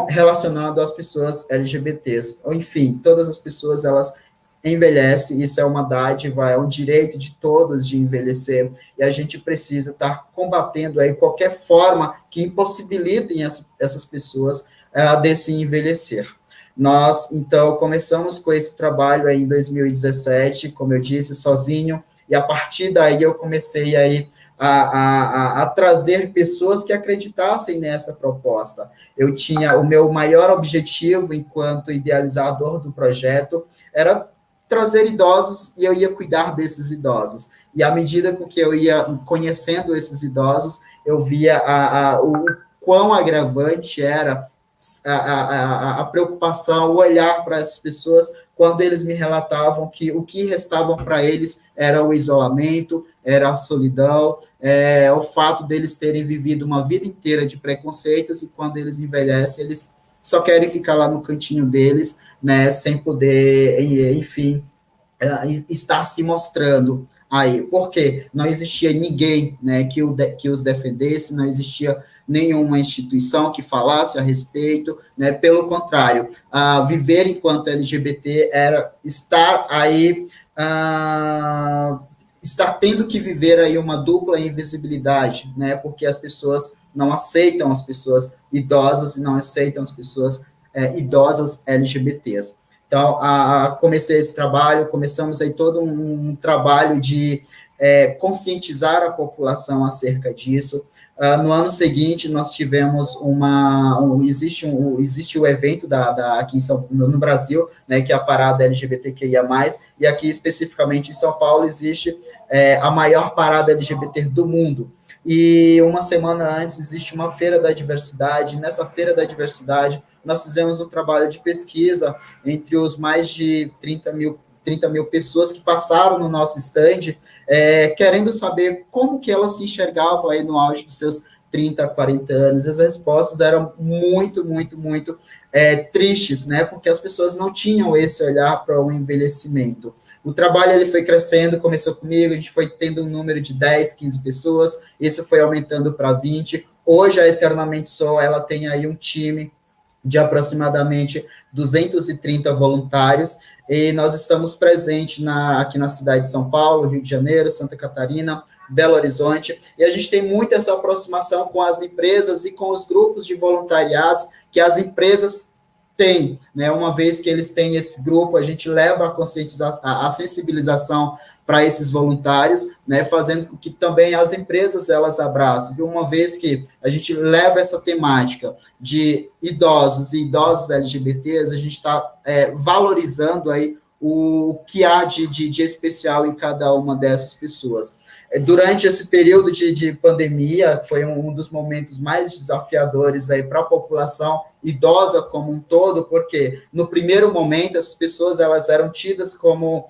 relacionado às pessoas LGBTs. Ou, enfim, todas as pessoas, elas envelhecem, isso é uma dádiva, é um direito de todos de envelhecer, e a gente precisa estar combatendo aí qualquer forma que impossibilitem essas pessoas desse envelhecer. Nós, então, começamos com esse trabalho aí em 2017, como eu disse, sozinho, e a partir daí eu comecei aí a trazer pessoas que acreditassem nessa proposta. Eu tinha o meu maior objetivo, enquanto idealizador do projeto, era trazer idosos, e eu ia cuidar desses idosos. E à medida com que eu ia conhecendo esses idosos, eu via o quão agravante era a preocupação, o olhar para essas pessoas, quando eles me relatavam que o que restava para eles era o isolamento, era a solidão, o fato deles terem vivido uma vida inteira de preconceitos, e quando eles envelhecem, eles só querem ficar lá no cantinho deles, né, sem poder, enfim, estar se mostrando aí, porque não existia ninguém, né, que os defendesse, não existia nenhuma instituição que falasse a respeito, né, pelo contrário, viver enquanto LGBT era estar aí está tendo que viver aí uma dupla invisibilidade, né, porque as pessoas não aceitam as pessoas idosas e não aceitam as pessoas idosas LGBTs. Então, comecei esse trabalho, começamos aí todo um trabalho de conscientizar a população acerca disso. No ano seguinte, nós tivemos existe o evento aqui no Brasil, né, que é a parada LGBTQIA+, e aqui especificamente em São Paulo existe a maior parada LGBT do mundo. E uma semana antes existe uma feira da diversidade. Nessa feira da diversidade, nós fizemos um trabalho de pesquisa entre os mais de 30 mil pessoas que passaram no nosso stand, querendo saber como que elas se enxergavam aí no auge dos seus 30, 40 anos. As respostas eram muito tristes, né? Porque as pessoas não tinham esse olhar para o envelhecimento. O trabalho ele foi crescendo, começou comigo, a gente foi tendo um número de 10, 15 pessoas, isso foi aumentando para 20. Hoje a Eternamente Sou, ela tem aí um time de aproximadamente 230 voluntários, e nós estamos presentes aqui na cidade de São Paulo, Rio de Janeiro, Santa Catarina, Belo Horizonte, e a gente tem muito essa aproximação com as empresas e com os grupos de voluntariados que as empresas têm, né? Uma vez que eles têm esse grupo, a gente leva a conscientização, a sensibilização para esses voluntários, né, fazendo com que também as empresas elas abracem. Uma vez que a gente leva essa temática de idosos e idosas LGBTs, a gente está valorizando aí o que há de especial em cada uma dessas pessoas. Durante esse período de pandemia, foi um dos momentos mais desafiadores aí para a população idosa como um todo, porque no primeiro momento as pessoas elas eram tidas como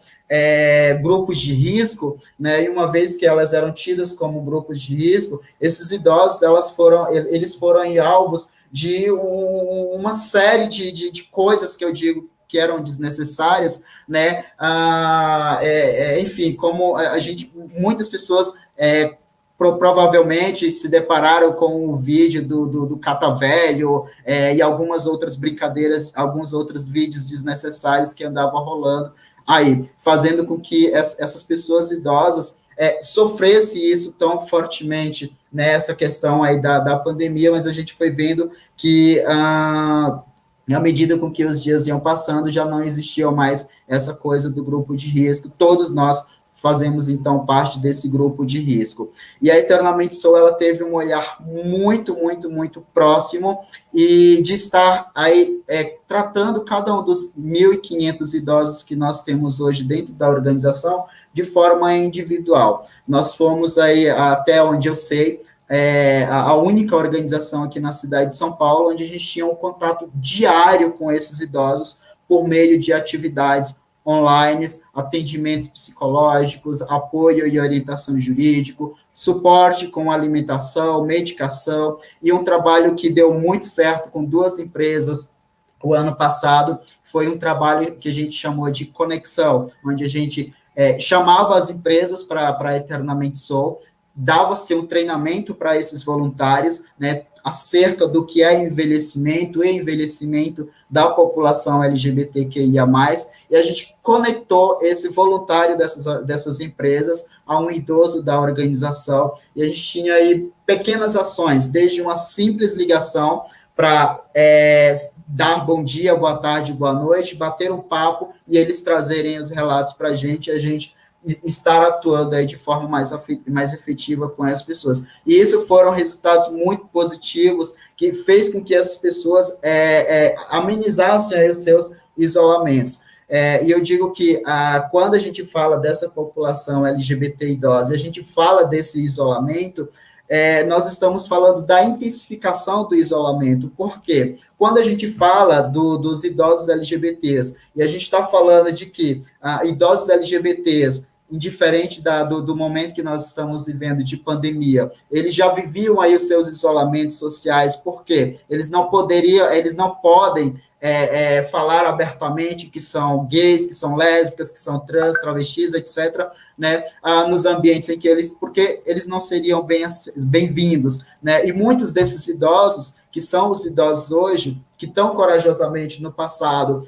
grupos de risco, né? E uma vez que elas eram tidas como grupos de risco, esses idosos eles foram alvos de uma série de coisas que eu digo que eram desnecessárias, né? Enfim, como muitas pessoas provavelmente se depararam com o vídeo do Catavelho e algumas outras brincadeiras, alguns outros vídeos desnecessários que andavam rolando aí, fazendo com que essas pessoas idosas sofressem isso tão fortemente, nessa questão aí da pandemia, mas a gente foi vendo que à medida com que os dias iam passando, já não existia mais essa coisa do grupo de risco. Todos nós fazemos, então, parte desse grupo de risco. E a Eternamente Sou, ela teve um olhar muito próximo e de estar aí tratando cada um dos 1.500 idosos que nós temos hoje dentro da organização de forma individual. Nós fomos aí, até onde eu sei, a única organização aqui na cidade de São Paulo onde a gente tinha um contato diário com esses idosos por meio de atividades online, atendimentos psicológicos, apoio e orientação jurídico, suporte com alimentação, medicação, e um trabalho que deu muito certo com 2 empresas o ano passado, foi um trabalho que a gente chamou de conexão, onde a gente chamava as empresas para Eternamente Sou, dava-se um treinamento para esses voluntários, né, acerca do que é envelhecimento e envelhecimento da população LGBTQIA+, e a gente conectou esse voluntário dessas empresas a um idoso da organização, e a gente tinha aí pequenas ações, desde uma simples ligação para dar bom dia, boa tarde, boa noite, bater um papo, e eles trazerem os relatos para a gente estar atuando aí de forma mais efetiva com essas pessoas. E isso foram resultados muito positivos, que fez com que essas pessoas amenizassem aí os seus isolamentos. E eu digo que quando a gente fala dessa população LGBT idosa, a gente fala desse isolamento, nós estamos falando da intensificação do isolamento. Por quê? Quando a gente fala dos idosos LGBTs, e a gente está falando de que idosos LGBTs, indiferente do momento que nós estamos vivendo de pandemia, eles já viviam aí os seus isolamentos sociais, porque eles não podem falar abertamente que são gays, que são lésbicas, que são trans, travestis, etc., né, nos ambientes em que porque eles não seriam bem-vindos, né, e muitos desses idosos que são os idosos hoje, que tão corajosamente no passado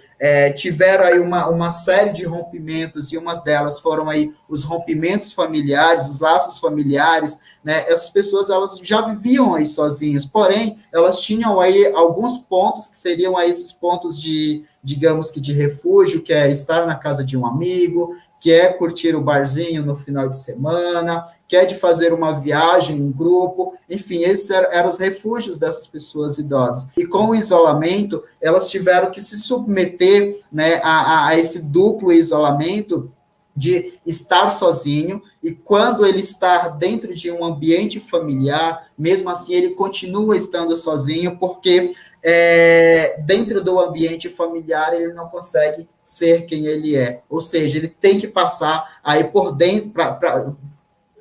tiveram aí uma série de rompimentos, e umas delas foram aí os rompimentos familiares, os laços familiares, né? Essas pessoas, elas já viviam aí sozinhas, porém, elas tinham aí alguns pontos que seriam aí esses pontos de, digamos que de refúgio, que é estar na casa de um amigo, que é curtir o barzinho no final de semana, que é de fazer uma viagem em grupo, enfim, esses eram os refúgios dessas pessoas idosas. E com o isolamento, elas tiveram que se submeter, né, a esse duplo isolamento de estar sozinho, e quando ele está dentro de um ambiente familiar, mesmo assim ele continua estando sozinho, porque dentro do ambiente familiar ele não consegue ser quem ele é, ou seja, ele tem que passar aí por dentro, para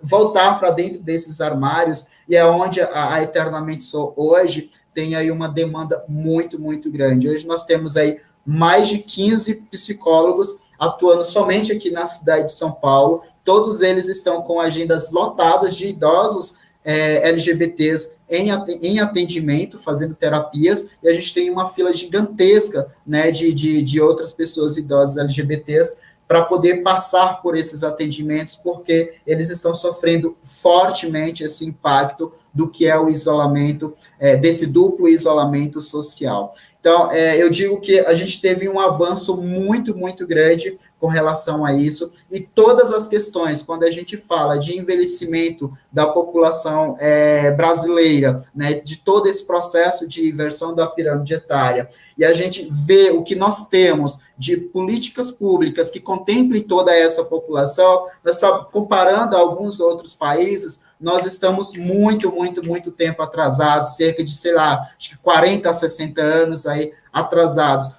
voltar para dentro desses armários, e é onde a Eternamente Sou hoje tem aí uma demanda muito, muito grande. Hoje nós temos aí mais de 15 psicólogos atuando somente aqui na cidade de São Paulo, todos eles estão com agendas lotadas de idosos LGBTs em atendimento, fazendo terapias, e a gente tem uma fila gigantesca, né, de outras pessoas idosas LGBTs para poder passar por esses atendimentos, porque eles estão sofrendo fortemente esse impacto do que é o isolamento, desse duplo isolamento social. Então, eu digo que a gente teve um avanço muito, muito grande com relação a isso, e todas as questões, quando a gente fala de envelhecimento da população brasileira, né, de todo esse processo de inversão da pirâmide etária, e a gente vê o que nós temos de políticas públicas que contemplem toda essa população, nós comparando a alguns outros países, nós estamos muito, muito, muito tempo atrasados, cerca de, sei lá, acho que 40 a 60 anos aí atrasados.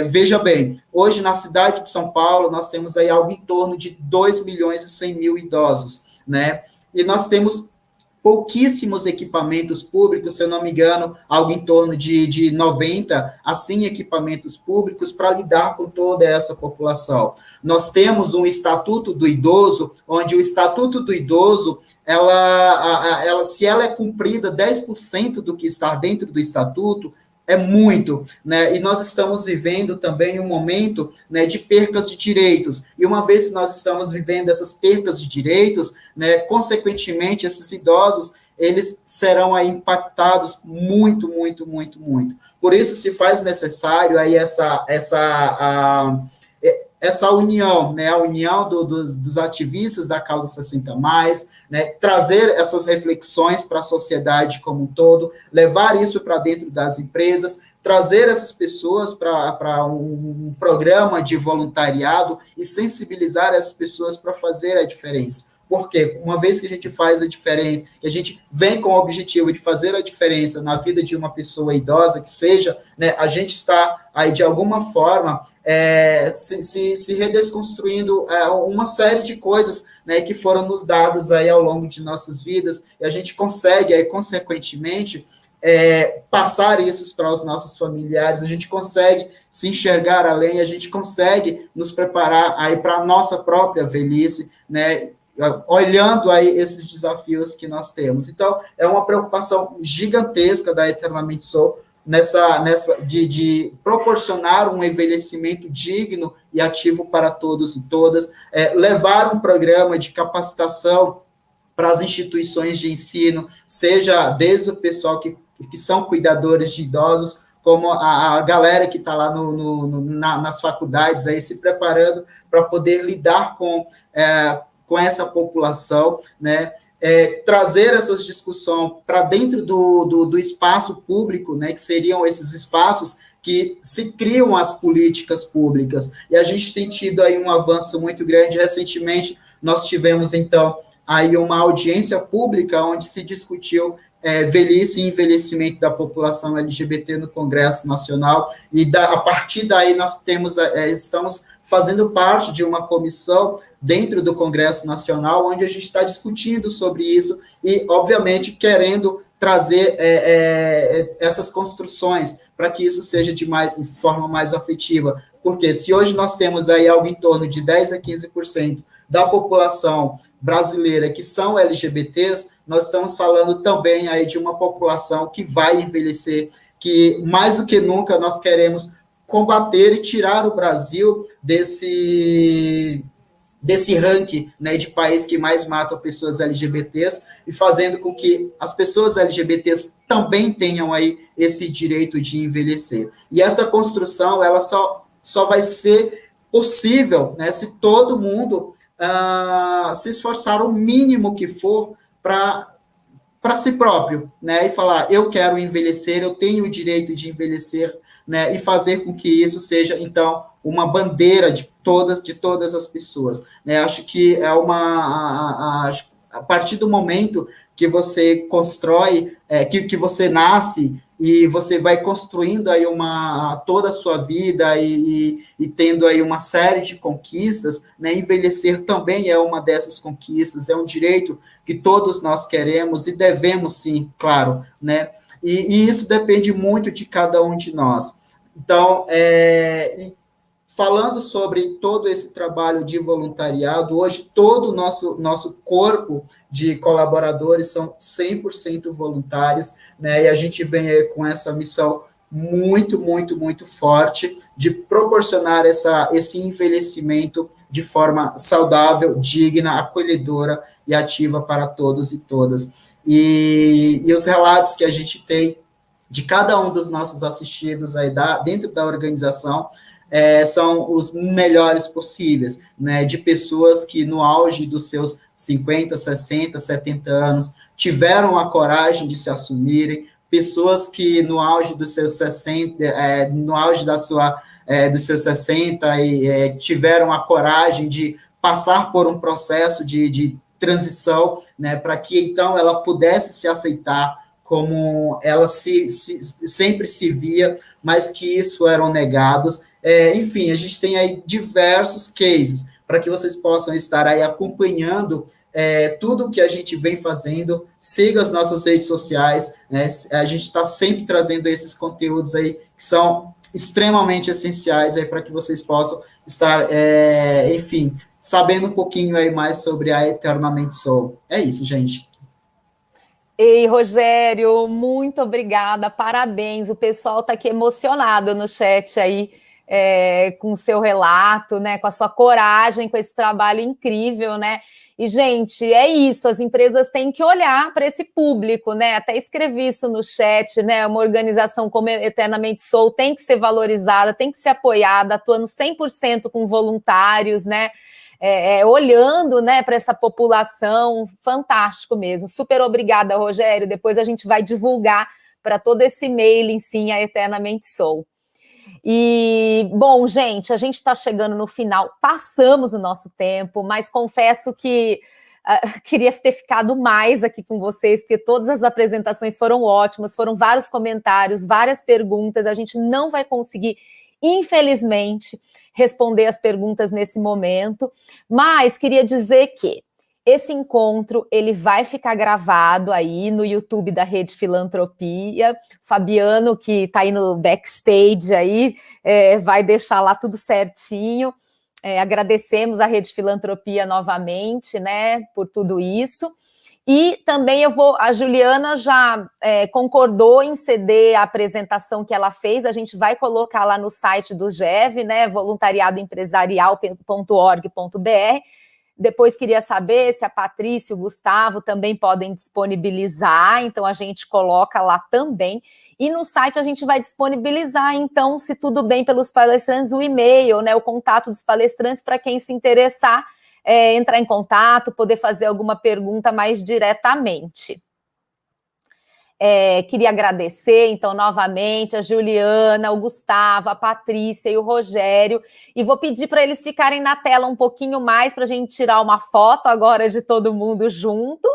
Veja bem, hoje na cidade de São Paulo, nós temos aí algo em torno de 2 milhões e 100 mil idosos, né? E nós temos pouquíssimos equipamentos públicos, se eu não me engano, algo em torno de 90 a 100 equipamentos públicos para lidar com toda essa população. Nós temos um Estatuto do Idoso, onde o Estatuto do Idoso, se ela é cumprida 10% do que está dentro do Estatuto, é muito, né? E nós estamos vivendo também um momento, né, de percas de direitos. E uma vez que nós estamos vivendo essas percas de direitos, né, consequentemente, esses idosos, eles serão aí impactados muito, muito, muito, muito. Por isso se faz necessário aí essa união, né, a união dos ativistas da causa 60+, né, trazer essas reflexões para a sociedade como um todo, levar isso para dentro das empresas, trazer essas pessoas para um programa de voluntariado e sensibilizar essas pessoas para fazer a diferença. Porque uma vez que a gente faz a diferença, que a gente vem com o objetivo de fazer a diferença na vida de uma pessoa idosa, que seja, né, a gente está aí, de alguma forma, se redesconstruindo uma série de coisas, né, que foram nos dadas aí ao longo de nossas vidas, e a gente consegue, aí, consequentemente, passar isso para os nossos familiares, a gente consegue se enxergar além, a gente consegue nos preparar aí para a nossa própria velhice, né, olhando aí esses desafios que nós temos. Então, é uma preocupação gigantesca da Eternamente Sou, de proporcionar um envelhecimento digno e ativo para todos e todas, levar um programa de capacitação para as instituições de ensino, seja desde o pessoal que são cuidadores de idosos, como a galera que está lá nas faculdades, aí, se preparando para poder lidar com essa população, né, trazer essas discussões para dentro do espaço público, né, que seriam esses espaços que se criam as políticas públicas, e a gente tem tido aí um avanço muito grande. Recentemente, nós tivemos, então, aí uma audiência pública onde se discutiu velhice e envelhecimento da população LGBT no Congresso Nacional, e a partir daí nós estamos fazendo parte de uma comissão dentro do Congresso Nacional, onde a gente está discutindo sobre isso e, obviamente, querendo trazer essas construções para que isso seja de forma mais afetiva. Porque se hoje nós temos aí algo em torno de 10% a 15% da população brasileira que são LGBTs, nós estamos falando também aí de uma população que vai envelhecer, que mais do que nunca nós queremos combater e tirar o Brasil desse ranking, né, de país que mais matam pessoas LGBTs e fazendo com que as pessoas LGBTs também tenham aí esse direito de envelhecer. E essa construção, ela só vai ser possível, né, se todo mundo se esforçar o mínimo que for para si próprio, né, e falar, eu quero envelhecer, eu tenho o direito de envelhecer, né, e fazer com que isso seja, então, uma bandeira de todas as pessoas, né, acho que é a partir do momento que você constrói, que você nasce, e você vai construindo aí toda a sua vida e tendo aí uma série de conquistas, né, envelhecer também é uma dessas conquistas, é um direito que todos nós queremos e devemos sim, claro, né, e isso depende muito de cada um de nós. Então, falando sobre todo esse trabalho de voluntariado, hoje todo o nosso corpo de colaboradores são 100% voluntários, né, e a gente vem aí com essa missão muito, muito, muito forte de proporcionar esse envelhecimento de forma saudável, digna, acolhedora e ativa para todos e todas. E os relatos que a gente tem de cada um dos nossos assistidos aí dentro da organização, são os melhores possíveis, né, de pessoas que no auge dos seus 50, 60, 70 anos tiveram a coragem de se assumirem, pessoas que no auge dos seus 60, no auge dos seus 60 tiveram a coragem de passar por um processo de transição, né, para que então ela pudesse se aceitar como ela sempre se via, mas que isso eram negados. Enfim, a gente tem aí diversos cases para que vocês possam estar aí acompanhando tudo que a gente vem fazendo. Siga as nossas redes sociais, né? A gente está sempre trazendo esses conteúdos aí que são extremamente essenciais aí para que vocês possam estar, enfim, sabendo um pouquinho aí mais sobre a Eternamente Soul. É isso, gente. Ei, Rogério, muito obrigada, parabéns. O pessoal está aqui emocionado no chat aí, com o seu relato, né, com a sua coragem, com esse trabalho incrível, né? E, gente, é isso, as empresas têm que olhar para esse público, né? Até escrevi isso no chat, né? Uma organização como Eternamente Soul tem que ser valorizada, tem que ser apoiada, atuando 100% com voluntários, né? Olhando, né, para essa população, fantástico mesmo. Super obrigada, Rogério. Depois a gente vai divulgar para todo esse mailing, sim, a Eternamente Soul. E, bom, gente, a gente está chegando no final, passamos o nosso tempo, mas confesso que queria ter ficado mais aqui com vocês, porque todas as apresentações foram ótimas, foram vários comentários, várias perguntas, a gente não vai conseguir, infelizmente, responder as perguntas nesse momento, mas queria dizer que esse encontro, ele vai ficar gravado aí no YouTube da Rede Filantropia. Fabiano, que está aí no backstage aí, vai deixar lá tudo certinho. Agradecemos a Rede Filantropia novamente, né, por tudo isso. E também a Juliana já concordou em ceder a apresentação que ela fez, a gente vai colocar lá no site do GEV, né, voluntariadoempresarial.org.br. Depois queria saber se a Patrícia e o Gustavo também podem disponibilizar, então a gente coloca lá também. E no site a gente vai disponibilizar, então, se tudo bem pelos palestrantes, o e-mail, né, o contato dos palestrantes para quem se interessar, entrar em contato, poder fazer alguma pergunta mais diretamente. Queria agradecer, então, novamente, a Juliana, o Gustavo, a Patrícia e o Rogério, e vou pedir para eles ficarem na tela um pouquinho mais, para a gente tirar uma foto agora de todo mundo junto,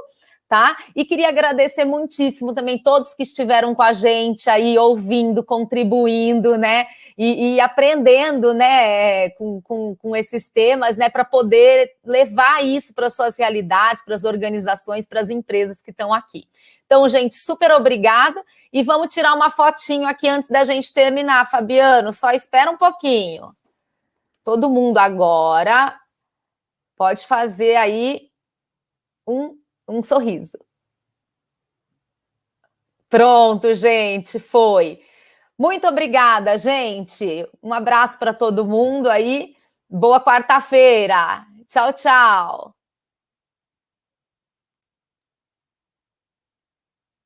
tá? E queria agradecer muitíssimo também todos que estiveram com a gente aí, ouvindo, contribuindo, né, e aprendendo, né, com esses temas, né, para poder levar isso para as suas realidades, para as organizações, para as empresas que estão aqui. Então, gente, super obrigada, e vamos tirar uma fotinho aqui antes da gente terminar, Fabiano, só espera um pouquinho. Todo mundo agora. Pode fazer aí um sorriso. Pronto, gente, foi. Muito obrigada, gente. Um abraço para todo mundo aí. Boa quarta-feira. Tchau, tchau.